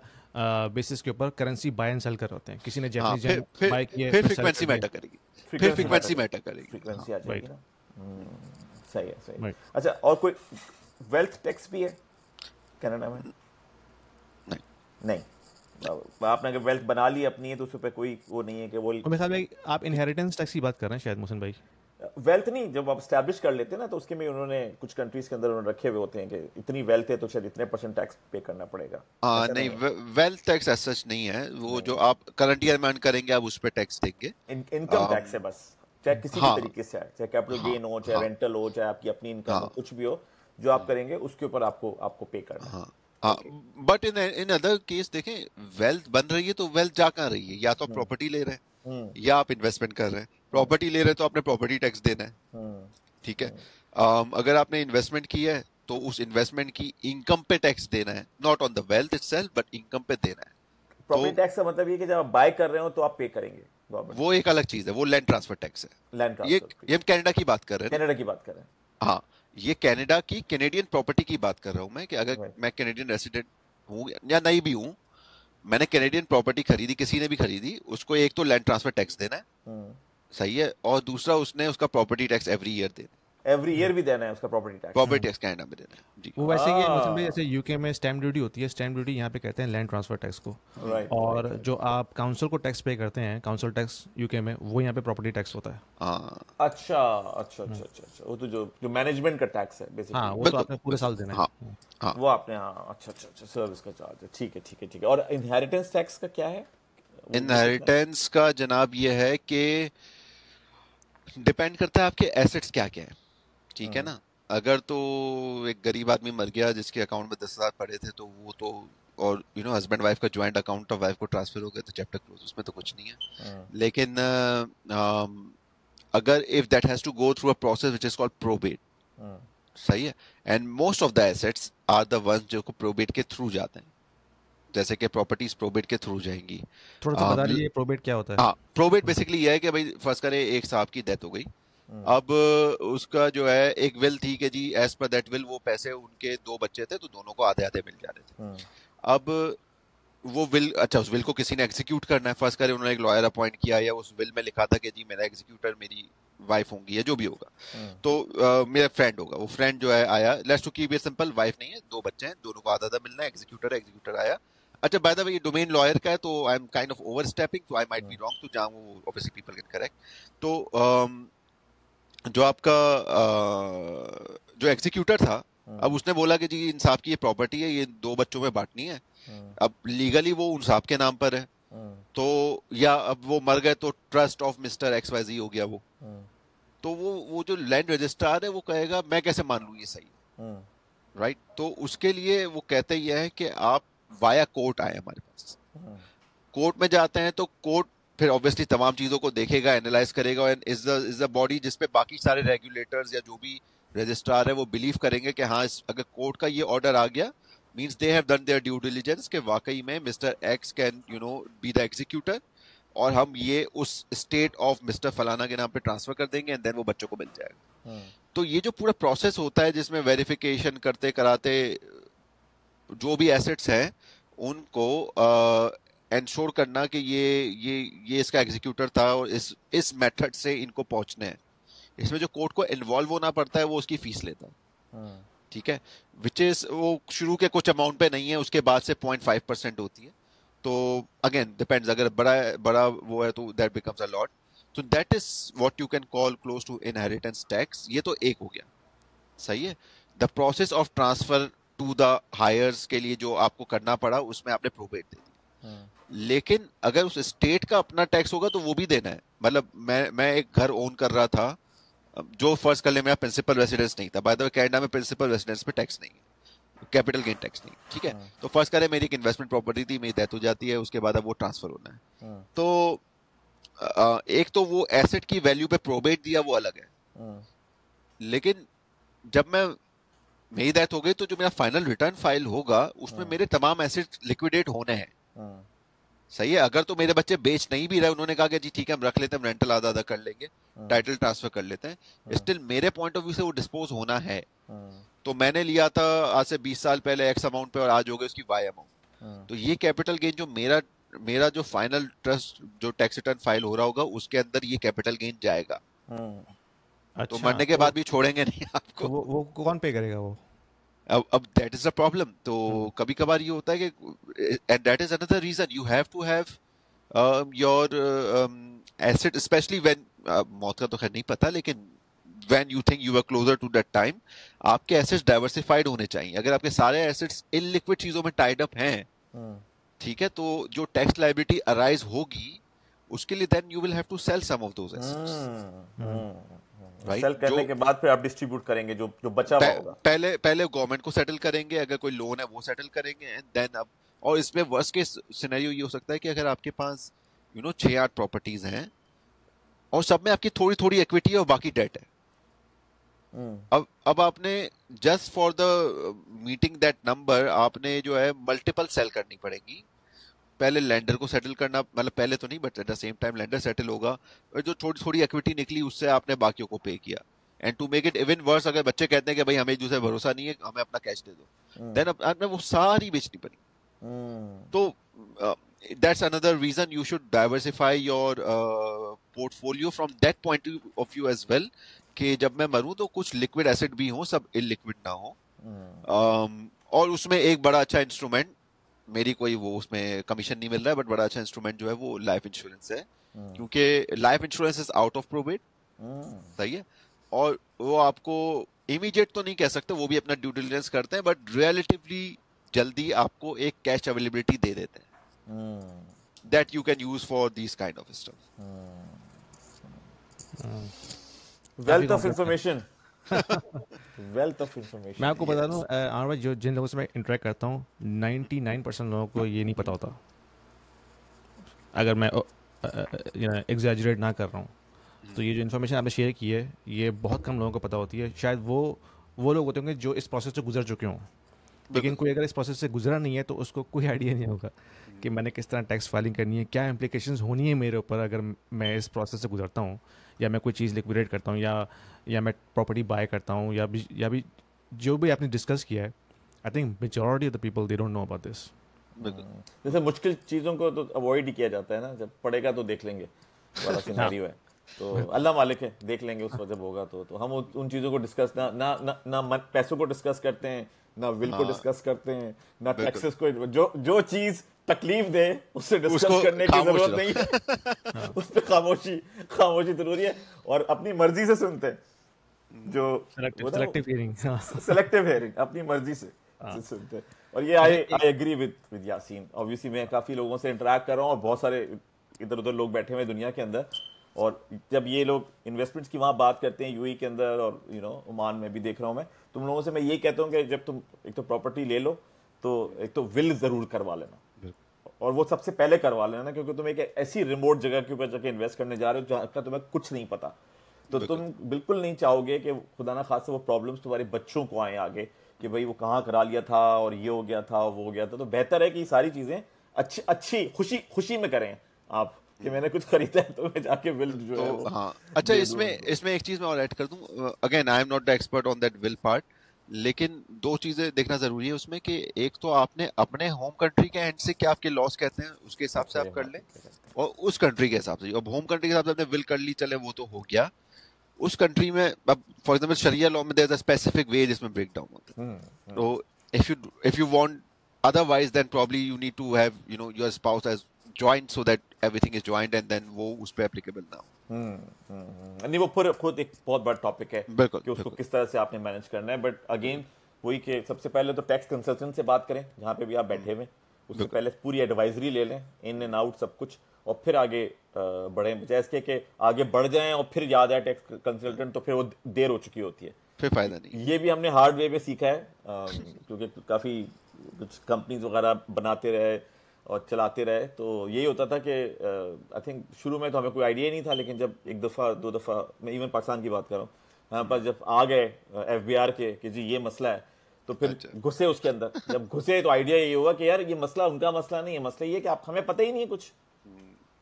बेसिस के ऊपर करेंसी बाय एंड सेल कर रहे होते हैं। किसी ने जैपनीज येन बाय किया, फिर फ्रीक्वेंसी मैटर करेगी, फ्रीक्वेंसी आ जाएगी ना। सही है, सही है। Right. अच्छा, और कोई वेल्थ टैक्स भी है कनाडा में? नहीं, आपने अगर वेल्थ बना ली अपनी है तो उस पर कोई वो नहीं है कि वो, मेरे ख्याल में आप इनहेरिटेंस टैक्स की बात कर रहे हैं शायद मोहसिन भाई। वेल्थ नहीं, जब आप स्टैब्लिश कर लेते हैं ना, तो उसके में उन्होंने कुछ कंट्रीज के अंदर उन्होंने रखे हुए होते हैं कि इतनी वेल्थ है तो शायद इतने % टैक्स पे करना पड़ेगा। नहीं, वेल्थ टैक्स ऐसा सच नहीं है, वो जो आप करंट ईयर में अर्न करेंगे आप उस पर टैक्स देंगे, इनकम टैक्स है बस, चाहे किसी भी तरीके से आए, चाहे कैपिटल गेन हो, चाहे रेंटल हो, चाहे आपकी अपनी इनकम हो, कुछ भी हो जो आप करेंगे उसके ऊपर आपको पे करना है। हाँ, okay but in in other case देखें, वेल्थ बन रही है तो वेल्थ जा कहाँ रही है? या तो आप प्रॉपर्टी ले रहे हैं या आप इन्वेस्टमेंट कर रहे हैं। प्रॉपर्टी ले रहे हैं तो आपने प्रॉपर्टी टैक्स देना है, ठीक है। अगर आपने इन्वेस्टमेंट की है तो उस इन्वेस्टमेंट की इनकम पे टैक्स देना है, not on the wealth itself but income पे देना है। प्रॉपर्टी तो टैक्स का मतलब ये कि जब आप बाय कर रहे हो तो आप पे करेंगे गवर्नमेंट वो एक अलग चीज है, वो लैंड ट्रांसफर टैक्स है। लैंड ये ट्रांसफर। ये हम कनाडा की बात कर रहे हैं कनाडा की बात कर रहे हैं। ना। हाँ, ये कनाडा की कैनेडियन प्रॉपर्टी की बात कर रहा हूं मैं, कि अगर राइट। मैं कैनेडियन रेसिडेंट हूं या नहीं भी हूं, मैंने कैनेडियन प्रॉपर्टी खरीदी, किसी ने भी खरीदी, उसको एक तो लैंड ट्रांसफर टैक्स देना है, सही है, और दूसरा उसने उसका प्रॉपर्टी टैक्स एवरी ईयर देना है। एवरी ईयर भी देना है उसका property tax. Property tax Canada में देना है जी। वो वैसे ही है मुझे भाई, जैसे यूके में स्टैम्प ड्यूटी होती है, स्टैम्प ड्यूटी यहाँ पे कहते हैं लैंड ट्रांसफर टैक्स को। राइट और जो आप काउंसिल को टैक्स पे करते हैं, काउंसिल टैक्स यूके में, वो यहाँ पे प्रॉपर्टी टैक्स होता है। हाँ अच्छा अच्छा अच्छा अच्छा अच्छा, वो तो जो जो मैनेजमेंट का टैक्स है हाँ, बेसिकली वो तो बिल्कुल आपने पूरे साल देना है। हाँ हाँ। वो आपने, हाँ अच्छा अच्छा अच्छा, सर्विस का चार्ज है, ठीक है ठीक है ठीक है। और इनहेरिटेंस टैक्स का क्या है? वो कितना है? इनहेरिटेंस का जनाब ये है कि डिपेंड करता है आपके एसेट्स क्या क्या है, ठीक है ना। अगर तो एक गरीब आदमी मर गया जिसके अकाउंट में 10,000 पड़े थे, तो वो तो, और हस्बैंड वाइफ का ज्वाइंट अकाउंट ऑफ वाइफ को ट्रांसफर हो गया तो चैप्टर क्लोज, उसमें तो कुछ नहीं है। लेकिन अगर if that has to go through a process which is called probate, सही है, and most of the assets are the ones जो को प्रोबेट के थ्रू जाते हैं, जैसे कि प्रॉपर्टीज प्रोबेट के थ्रू जाएंगी। थोड़ा सा बता दीजिए प्रोबेट क्या होता है। हाँ, प्रोबेट बेसिकली ये है कि भाई फर्स्ट करे एक साहब की डेथ हो गई, अब उसका जो है एक विल थी कि जी एज पर दैट विल वो पैसे, उनके दो बच्चे थे तो दोनों को आधे आधे मिल जा रहे थे। अब वो विल, अच्छा उस विल को किसी ने एग्जीक्यूट करना है, फर्स्ट करे उन्होंने एक लॉयर अपॉइंट किया, या उस विल में लिखा था कि जी मेरा एग्जीक्यूटर मेरी वाइफ होंगी या जो भी होगा, तो मेरा फ्रेंड होगा, वो फ्रेंड जो है आया, let's to keep it simple, wife नहीं है, दो बच्चे हैं, दोनों को आधा आधा मिलना है, एग्जीक्यूटर है, एग्जीक्यूटर आया, अच्छा बाय द वे ये डोमेन लॉयर का है तो I am kind of overstepping, so I might be wrong, तो जहां वो ऑब्वियसली पीपल कैन करेक्ट। तो जो आपका जो एग्जीक्यूटर था, अब उसने बोला कि जी इन साहब की ये प्रॉपर्टी है, ये दो बच्चों में बांटनी है, अब लीगली वो उन साहब के नाम पर है, तो या अब वो मर गए तो trust of mister X Y Z हो गया वो, तो वो जो लैंड रजिस्ट्रार है वो कहेगा मैं कैसे मान लूं ये सही है, राइट। तो उसके लिए वो कहते ही है कि आप वाया कोर्ट आए हमारे पास, कोर्ट में जाते हैं तो कोर्ट फिर ऑब्वियसली तमाम चीजों को देखेगा, एनालाइज करेगा, एंड इज द बॉडी जिसपे बाकी सारे रेगुलेटर्स या जो भी रजिस्ट्रार है वो बिलीव करेंगे कि हाँ अगर कोर्ट का ये ऑर्डर आ गया means they have done there due diligence, कि वाकई में mister x can be the executor, और हम ये उस स्टेट ऑफ मिस्टर फलाना के नाम पे ट्रांसफर कर देंगे एंड देन वो बच्चों को मिल जाएगा। तो ये जो पूरा प्रोसेस होता है जिसमें वेरिफिकेशन करते कराते जो भी एसेट्स हैं उनको एंश्योर करना कि ये इसका एग्जीक्यूटर था और इस मेथड से इनको पहुंचने हैं, इसमें जो कोर्ट को इन्वॉल्व होना पड़ता है वो उसकी फीस लेता है, ठीक है, विच इज वो शुरू के कुछ अमाउंट पे नहीं है, उसके बाद से 0.5% होती है, तो अगेन डिपेंड्स, अगर बड़ा वो है तो दैट बिकम्स अ लॉट, तो that is what you can call close to inheritance tax. ये तो एक हो गया, सही है। The process of transfer to the heirs के लिए जो आपको करना पड़ा उसमें आपने प्रोबेट दे दिया, लेकिन अगर उस स्टेट का अपना टैक्स होगा तो वो भी देना है। मतलब मैं एक घर ओन कर रहा था, जो फर्स्ट कर ले मेरा प्रिंसिपल रेसिडेंस नहीं था, बाय द वे कनाडा में प्रिंसिपल रेसिडेंस पे टैक्स नहीं है, कैपिटल गेन टैक्स नहीं, ठीक है। तो फर्स्ट करे मेरी एक इन्वेस्टमेंट प्रॉपर्टी थी, मेरी डेथ हो जाती है, उसके बाद अब वो ट्रांसफर होना है, तो एक तो वो एसेट की वैल्यू पे प्रोबेट दिया वो अलग है, लेकिन जब मेरी डेथ हो गई तो जो मेरा फाइनल रिटर्न फाइल होगा उसमें मेरे तमाम एसेट लिक्विडेट होने हैं, सही है। अगर तो मेरे बच्चे बेच नहीं भी रहे, उन्होंने कहा कि जी ठीक है हम रख लेते हैं, हम रेंटल आधा आधा कर लेंगे, टाइटल ट्रांसफर कर लेते हैं, स्टिल मेरे पॉइंट ऑफ व्यू से वो डिस्पोज होना है। तो मैंने लिया था आज से 20 साल पहले एक्स अमाउंट पे और आज हो गए उसकी वाई अमाउंट, तो ये कैपिटल गेन जो मेरा जो फाइनल ट्रस्ट जो टैक्स रिटर्न फाइल हो रहा होगा उसके अंदर ये कैपिटल गेन जाएगा। अच्छा, तो मरने के बाद भी छोड़ेंगे नहीं आपको। तो वो कौन पे करेगा वो? अब दैट इज द प्रॉब्लम। तो कभी कभार ये होता है कि and that is another reason you have to have your asset, specially when मौत का तो खैर नहीं पता, लेकिन when you think you are closer to that time, आपके एसेट्स डाइवर्सिफाइड होने चाहिए। अगर आपके सारे एसेट्स इनलिक्विड चीजों में टाइड अप हैं, ठीक है, तो जो टैक्स लायबिलिटी अराइज होगी उसके लिए then you will have to sell some of those assets. Right? Sell करने जो के बाद फिर आप डिस्ट्रीब्यूट करेंगे जो जो बचा हुआ होगा। पहले पहले गवर्नमेंट को सेटल करेंगे, अगर कोई लोन है वो सेटल करेंगे, एंड देन अब, और इसमें वर्स्ट केस सिनेरियो ये हो सकता है कि अगर आपके पास 6-8 प्रॉपर्टीज हैं और सब में आपकी थोड़ी थोड़ी इक्विटी है और बाकी डेट है, अब आपने just for the meeting that number आपने जो है मल्टीपल सेल करनी पड़ेगी। पहले लेंडर को सेटल करना, मतलब पहले तो नहीं but at the same time lender settle होगा, और जो थोड़ी थोड़ी इक्विटी निकली उससे आपने बाकियों को पे किया। And to make it even worse, अगर बच्चे कहते हैं कि भाई हमें एक दूसरे भरोसा नहीं है, हमें अपना कैश दे दो, देन आपने वो सारी बेचनी पड़ी। तो that's another reason you should diversify your portfolio from that point of view as well, कि जब मैं मरूं तो कुछ लिक्विड एसेट भी हो, सब इलिक्विड ना हो। और उसमें एक बड़ा अच्छा इंस्ट्रूमेंट, मेरी कोई वो उसमें कमीशन नहीं मिल रहा है, बट बड़ा अच्छा इंस्ट्रूमेंट जो है वो लाइफ इंश्योरेंस है, क्योंकि life insurance is out of probate, सही है, और वो आपको इमीडिएट तो नहीं कह सकते, वो भी अपना ड्यू डिलिजेंस करते हैं, बट रिलेटिवली जल्दी आपको एक कैश अवेलेबिलिटी दे देते हैं that you can use for these kind of stuff. Wealth of information. Wealth of information. मैं आपको बता दूं आनंद भाई, जो जिन लोगों से मैं इंटरेक्ट करता हूँ 99% लोगों को ये नहीं पता होता, अगर मैं एग्जैजरेट ना कर रहा हूँ। तो ये जो इन्फॉर्मेशन आपने शेयर की है ये बहुत कम लोगों को पता होती है। शायद वो लोग होते होंगे जो इस प्रोसेस से गुजर चुके हों, लेकिन कोई अगर इस प्रोसेस से गुजरा नहीं है तो उसको कोई आइडिया नहीं होगा कि मैंने किस तरह टैक्स फाइलिंग करनी है, क्या इम्प्लीकेशंस होनी है मेरे ऊपर अगर मैं इस प्रोसेस से गुजरता हूँ, या मैं कोई चीज़ लिक्विडेट करता हूँ, या मैं प्रॉपर्टी बाय करता हूँ, या भी जो भी आपने डिस्कस किया है। I think majority of the people they don't know about this. जैसे मुश्किल चीज़ों को तो अवॉइड ही किया जाता है ना, जब पड़ेगा तो देख लेंगे वाला सिनेरियो है। तो अल्लाह मालिक है, देख लेंगे उस वक्त जब होगा तो हम उन चीज़ों को डिस्कस ना पैसों को डिस्कस करते हैं, ना विल को डिस्कस करते हैं, ना टैक्सेस को। जो चीज़ तकलीफ दे उससे डिस्कस करने की जरूरत नहीं है। उस पर खामोशी जरूरी है, और अपनी मर्जी से सुनते हैं, जो सेलेक्टिव हियरिंग अपनी मर्जी से सुनते हैं। और ये I agree with Yasin. Obviously मैं काफ़ी लोगों से इंटरेक्ट कर रहा हूँ, और बहुत सारे इधर उधर लोग बैठे हुए दुनिया के अंदर, और जब ये लोग इन्वेस्टमेंट्स की वहाँ बात करते हैं यूएई के अंदर, और ओमान में भी देख रहा हूँ मैं, तुम लोगों से मैं ये कहता हूँ कि जब तुम एक तो प्रॉपर्टी ले लो तो एक तो विल ज़रूर करवा लेना, और वो सबसे पहले करवा लेना, क्योंकि तुम एक ऐसी रिमोट जगह के ऊपर जाके इन्वेस्ट करने जा रहे हो जहाँ का तुम्हें कुछ नहीं पता। तो तुम बिल्कुल नहीं चाहोगे कि खुदा ना खासा वो प्रॉब्लम्स तुम्हारे बच्चों को आए आगे, कि भाई वो कहाँ करा लिया था और ये हो गया था वो हो गया था। तो बेहतर है कि ये सारी चीज़ें अच्छी खुशी में करें आप, कि मैंने कुछ खरीदा है तो मैं जाके विल जो है वो। हाँ, अच्छा, इसमें एक चीज मैं और ऐड कर दूं। Again I am not the expert on that will part, लेकिन दो चीजें देखना जरूरी है उसमें, कि एक तो आपने अपने होम कंट्री के एंड से क्या आपके लॉस कहते हैं उसके हिसाब से आप कर लें, और उस कंट्री के हिसाब से। अब होम कंट्री के हिसाब से आपने विल कर ली, चले वो तो हो गया। उस कंट्री में अब फॉर एग्जांपल शरिया लॉ में there is a specific way जिसमें ब्रेक डाउन होता है। तो if you want otherwise, then probably you need to have your spouse as joined so that everything is joined, and then वो उस पे applicable ना हो। नहीं, वो खुद एक बहुत बड़ा टॉपिक है कि उसको किस तरह से आपने मैनेज करना है। बट अगेन वही कि सबसे पहले तो टैक्स कंसल्टेंट से बात करें जहाँ पे भी आप बैठे हुए, उससे पहले पूरी एडवाइजरी ले लें, इन एंड आउट सब कुछ, और फिर आगे बढ़ें। बजाय इसके कि आगे बढ़ जाएं और फिर याद आए टैक्स कंसल्टेंट, तो फिर वो देर हो चुकी होती है, फिर फायदा नहीं। ये भी हमने हार्ड वे में सीखा है, क्योंकि काफ़ी कुछ कंपनीज वगैरह बनाते रहे और चलाते रहे। तो यही होता था कि आई थिंक शुरू में तो हमें कोई आइडिया नहीं था, लेकिन जब एक दफ़ा दो दफ़ा, मैं इवन पाकिस्तान की बात कर रहा हूँ, हमारे पास जब आ गए एफबीआर के कि जी ये मसला है, तो फिर घुसे उसके अंदर। जब घुसे तो आइडिया ये हुआ कि यार ये मसला उनका मसला नहीं है, मसला ये कि आप हमें पता ही नहीं है कुछ।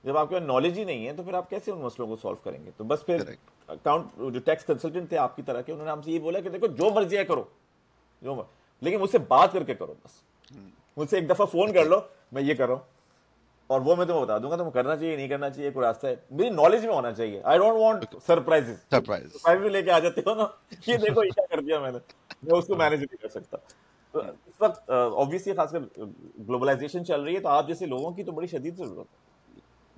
जब आपके पास नॉलेज ही नहीं है तो फिर आप कैसे उन मसलों को सॉल्व करेंगे। तो बस फिर जो टैक्स कंसल्टेंट थे आपकी तरह के, उन्होंने हमसे ये बोला कि देखो जो मर्जी है करो, लेकिन मुझसे बात करके करो। बस मुझसे एक दफ़ा फ़ोन कर लो, मैं ये कर रहा हूँ, और वो मैं तुम्हें बता दूंगा तुम्हें करना चाहिए नहीं करना चाहिए, कोई रास्ता है, मेरी नॉलेज में होना चाहिए। आई डोंट वांट सरप्राइज भी लेके आ जाते हो ना, ये देखो ये क्या कर दिया मैंने, मैं उसको मैनेज नहीं कर सकता। तो इस वक्त ऑब्वियसली खासकर ग्लोबलाइजेशन चल रही है, तो आप जैसे लोगों की तो बड़ी शदीद जरूरत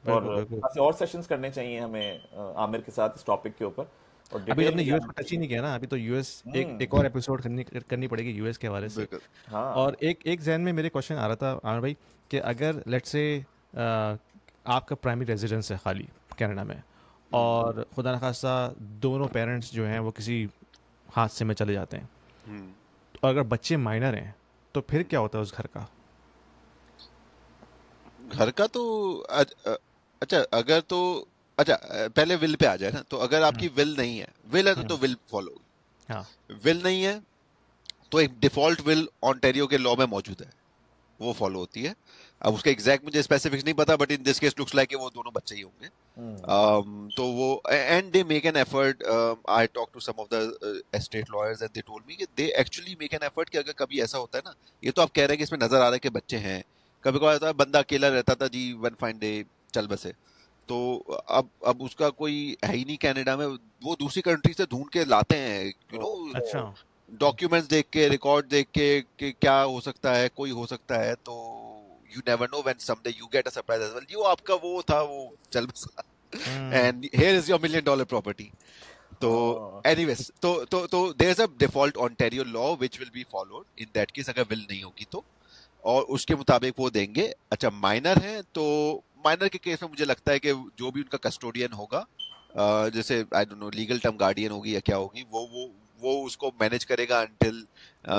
है, और सेशंस करने चाहिए हमें आमिर के साथ इस टॉपिक के ऊपर। अभी हमने यूएस पर टच ही नहीं किया ना, अभी तो यूएस एक और एपिसोड करनी पड़ेगी यूएस के हवाले से। हाँ। और एक जहन में मेरे क्वेश्चन आ रहा था आमिर भाई, कि अगर लेट्स से आपका प्राइमरी रेजिडेंस है खाली कनाडा में, और खुदा न खास्ता दोनों पेरेंट्स जो हैं वो किसी हादसे में चले जाते हैं, और अगर बच्चे माइनर हैं तो फिर क्या होता है उस घर का? घर का तो अच्छा, अगर तो अच्छा, पहले विल पे आ जाए ना, तो अगर आपकी विल नहीं है, विल है तो विल फॉलो, हाँ, विल नहीं है तो एक डिफॉल्ट विल ऑन्टेरियो के लॉ में मौजूद है, वो फॉलो होती है। अब उसका एग्जैक्ट मुझे स्पेसिफिक्स नहीं पता, but in this case looks like वो दोनों बच्चे ही होंगे। तो वो and they make an effort, I talk to some of the estate lawyers and they told me कि they actually make an effort कि अगर कभी ऐसा होता है ना, ये तो आप कह रहे हैं कि इसमें नजर आ रहा है कि बच्चे हैं, कभी कभार होता है बंदा अकेला रहता था जी, वन फाइन डे चल बसे, तो अब उसका कोई है ही नहीं कनाडा में, वो दूसरी कंट्री से ढूंढ के लाते हैं, यू नो, अच्छा, डॉक्यूमेंट्स देख के, रिकॉर्ड देख के कि क्या हो सकता है, कोई हो सकता है, तो you never know when someday you get a surprise as well, यो आपका वो था, वो चल बसा, and here is your $1 million property. तो एनीवेज, तो there is a default Ontario law which will be followed in that case, अगर विल नहीं होगी तो, और उसके मुताबिक वो देंगे। अच्छा, माइनर है तो माइनर के केस में मुझे लगता है कि जो भी उनका कस्टोडियन होगा, जैसे आई don't no legal term guardian होगी या क्या होगी, वो उसको मैनेज करेगा अंटिल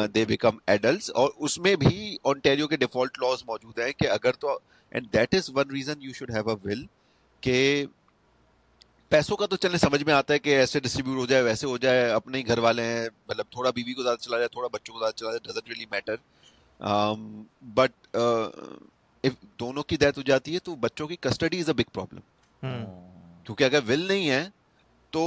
दे बिकम एडल्ट्स, और उसमें भी ओंटारियो के डिफॉल्ट लॉज मौजूद है कि अगर तो, and that is one reason you should have a will, के पैसों का तो चलने समझ में आता है कि ऐसे डिस्ट्रीब्यूट हो जाए, वैसे हो जाए, अपने ही घर वाले हैं, मतलब थोड़ा बीवी को ज्यादा चला जाए, थोड़ा बच्चों को ज्यादा चला जाए, doesn't really matter, but if दोनों की डेथ हो जाती है तो बच्चों की custody is a big problem, क्योंकि अगर विल नहीं है तो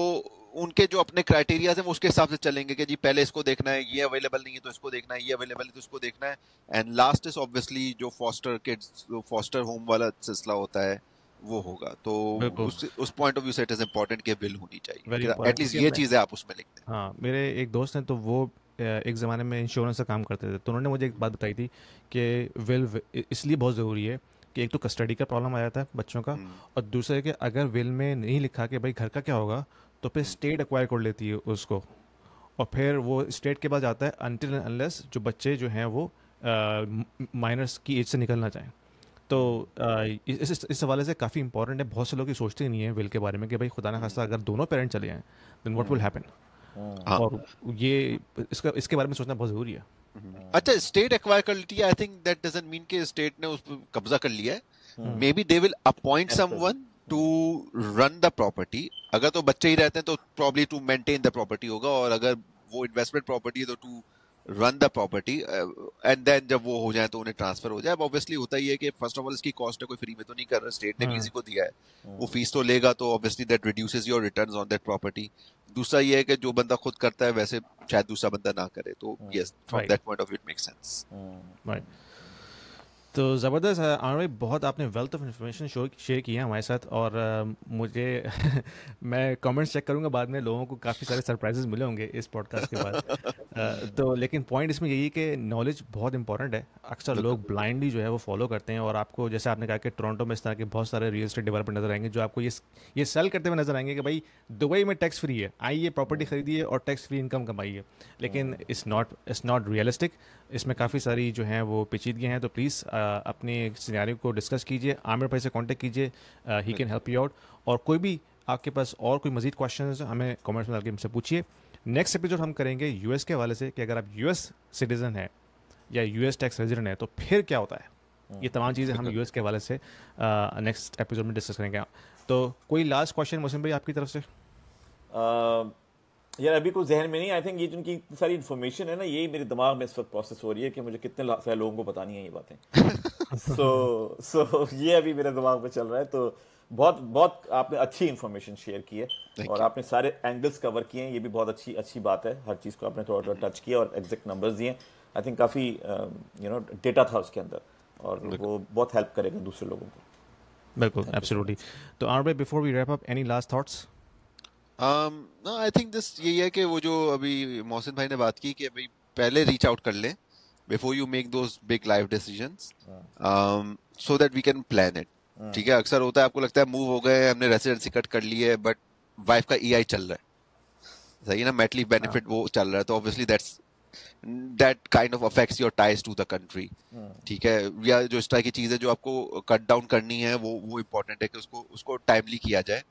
उनके जो अपने क्राइटेरिया हैं वो उसके हिसाब से चलेंगे कि जी पहले इसको देखना है, ये अवेलेबल नहीं है तो इसको देखना है, ये अवेलेबल है तो इसको देखना है, एंड लास्ट इज ऑब्वियसली जो फॉस्टर किड्स, फॉस्टर होम वाला सिलसिला होता है, वो होगा। तो बिल्कुल, उस पॉइंट ऑफ व्यू से इट इज इम्पोर्टेंट कि विल होनी वेरी चाहिए, इंपॉर्टेंट, एटलीस्ट क्योंकि ये मैं, चीजें आप उसमें लिख दें। हाँ, मेरे एक दोस्त हैं तो वो एक ज़माने में इंश्योरेंस का काम करते थे, तो उन्होंने मुझे एक बात बताई थी कि विल इसलिए बहुत ज़रूरी है कि एक तो कस्टडी का प्रॉब्लम आ जाता है बच्चों का, और दूसरे कि अगर विल में नहीं लिखा कि भाई घर का क्या होगा, तो फिर स्टेट एक्वायर कर लेती है उसको, और फिर वो स्टेट के पास जाता है अनटिल एंड अनलेस जो बच्चे जो हैं वो माइनर्स की एज से निकलना चाहें। तो इस हवाले से काफ़ी इंपॉर्टेंट है, बहुत से लोग ये सोचते ही नहीं है विल के बारे में कि भाई खुदा ना खास्ता अगर दोनों पेरेंट चले जाएं देन व्हाट विल हैपन, हाँ, और ये इसके बारे में सोचना बहुत ज़रूरी है। अच्छा, स्टेट एक्वायर कर लेती है, I think that doesn't mean कि स्टेट ने उस पर कब्जा कर लिया है, maybe they will appoint someone to run the property, अगर तो बच्चे ही रहते हैं तो probably to maintain the property होगा, और अगर वो इन्वेस्टमेंट प्रॉपर्टी है तो to run the property, and then जब वो हो जाए तो उन्हें ट्रांसफर हो जाए। अब ऑब्वियसली होता ही है कि फर्स्ट ऑफ ऑल इसकी कॉस्ट है, कोई फ्री में तो नहीं कर रहा, स्टेट ने भी इसी को दिया है, वो फीस तो लेगा, तो obviously that reduces your returns on that property. दूसरा ये है कि जो बंदा खुद करता है वैसे शायद दूसरा बंदा ना करे, तो yes, from right, that point of view it makes sense. Right. तो ज़बरदस्त है आनंद भाई, बहुत आपने वेल्थ ऑफ इन्फॉर्मेशन शेयर किया हमारे साथ, और मुझे मैं कमेंट्स चेक करूंगा बाद में, लोगों को काफ़ी सारे सरप्राइजेस मिले होंगे इस पॉडकास्ट के बाद। तो लेकिन पॉइंट इसमें यही है कि नॉलेज बहुत इंपॉर्टेंट है, अक्सर लोग ब्लाइंडली जो है वो फॉलो करते हैं, और आपको जैसे आपने कहा कि टोरंटो में इस तरह के बहुत सारे रियल एस्टेट डेवलपर नजर आएंगे जो आपको ये सेल करते हुए नजर आएंगे कि भाई दुबई में टैक्स फ्री है, आइए प्रॉपर्टी खरीदिए और टैक्स फ्री इनकम कमाइए, लेकिन इट्स नॉट रियलिस्टिक। इसमें काफ़ी सारी जो हैं वो पेचीदगियाँ हैं, तो प्लीज़ अपने सिनेरियो को डिस्कस कीजिए, आमिर भाई से कांटेक्ट कीजिए, he can help you out, और कोई भी आपके पास और कोई मजीद क्वेश्चन हमें कमेंट्स में डाल के हमसे पूछिए। नेक्स्ट एपिसोड हम करेंगे यूएस के हवाले से कि अगर आप यूएस सिटीजन है या यूएस टैक्स रेजिडेंट है तो फिर क्या होता है, ये तमाम चीज़ें हम यूएस के हवाले से नेक्स्ट एपिसोड में डिस्कस करेंगे। तो कोई लास्ट क्वेश्चन मोहसिन भाई आपकी तरफ से? यार अभी कुछ जहन में नहीं, आई थिंक ये जिनकी इतनी सारी इन्फॉर्मेशन है ना, यही मेरे दिमाग में इस वक्त प्रोसेस हो रही है कि मुझे कितने सारे लोगों को बतानी है ये बातें। सो ये अभी मेरे दिमाग में चल रहा है। तो बहुत बहुत आपने अच्छी इन्फॉर्मेशन शेयर की है और आपने सारे एंगल्स कवर किए हैं, ये भी बहुत अच्छी बात है। हर चीज़ को आपने थोड़ा थोड़ा टच किया और एग्जैक्ट नंबर्स दिए। आई थिंक काफ़ी डेटा था उसके अंदर और वो बहुत हेल्प करेगा दूसरे लोगों को। बिल्कुल, एब्सोल्युटली। तो आमिर भाई, before we wrap up, any last thoughts? no, I think this यही है कि वो जो अभी मोहसिन भाई ने बात की कि भाई पहले रीच आउट कर लें before you make those big life decisions, so that we can plan it. ठीक है, अक्सर होता है आपको लगता है मूव हो गए, हमने रेसिडेंसी कट कर ली है, बट वाइफ का ईआई चल रहा है, सही है ना, मैट लीव बेनिफिट वो चल रहा है, तो obviously that kind of affects your ties to the country. ठीक है, या जो इस तरह की चीजें जो आपको कट डाउन करनी है वो इम्पोर्टेंट है कि उसको टाइमली किया जाए।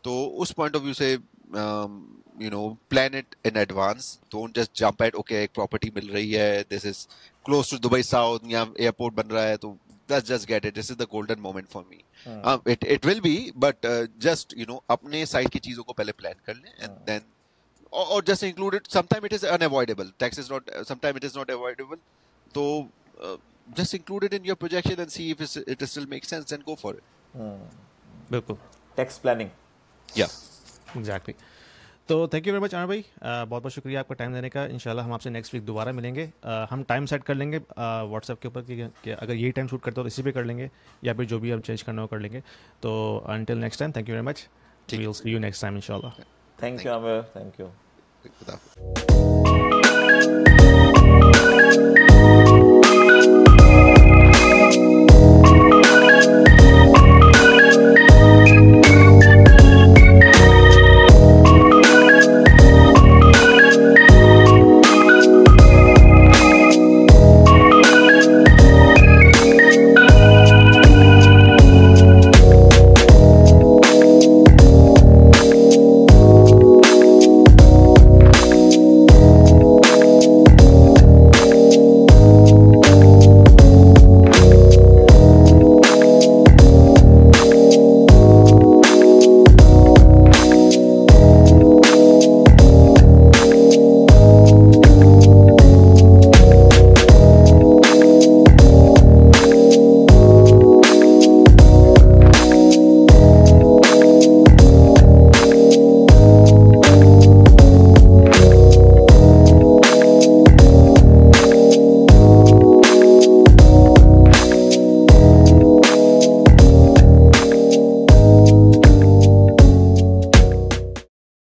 तो उस पॉइंट ऑफ व्यू से plan it in advance, don't just jump at okay एक प्रॉपर्टी मिल रही है, this is close to Dubai South या एयरपोर्ट बन रहा है, तो let's just get it, this is the golden moment for me. It will be, but just अपने साइड की चीजों को पहले प्लान कर लें, and then or just include it. Sometimes it is unavoidable, tax is not, sometimes it is not avoidable, so just include it in your projection and see if it still makes sense and go for it. बिल्कुल, tax planning. Yeah. Exactly. तो thank you very much Aamir भाई, बहुत बहुत शुक्रिया आपका time देने का। इंशाल्लाह हम आपसे नेक्स्ट वीक दोबारा मिलेंगे। हम टाइम सेट कर लेंगे व्हाट्सएप के ऊपर कि अगर यही टाइम शूट करते हो तो इसी पे कर लेंगे, या फिर जो भी हम चेंज करना हो कर लेंगे। तो until next time, thank you very much, we will see you next time इंशाल्लाह। Thank you Aamir, thank you. Good afternoon.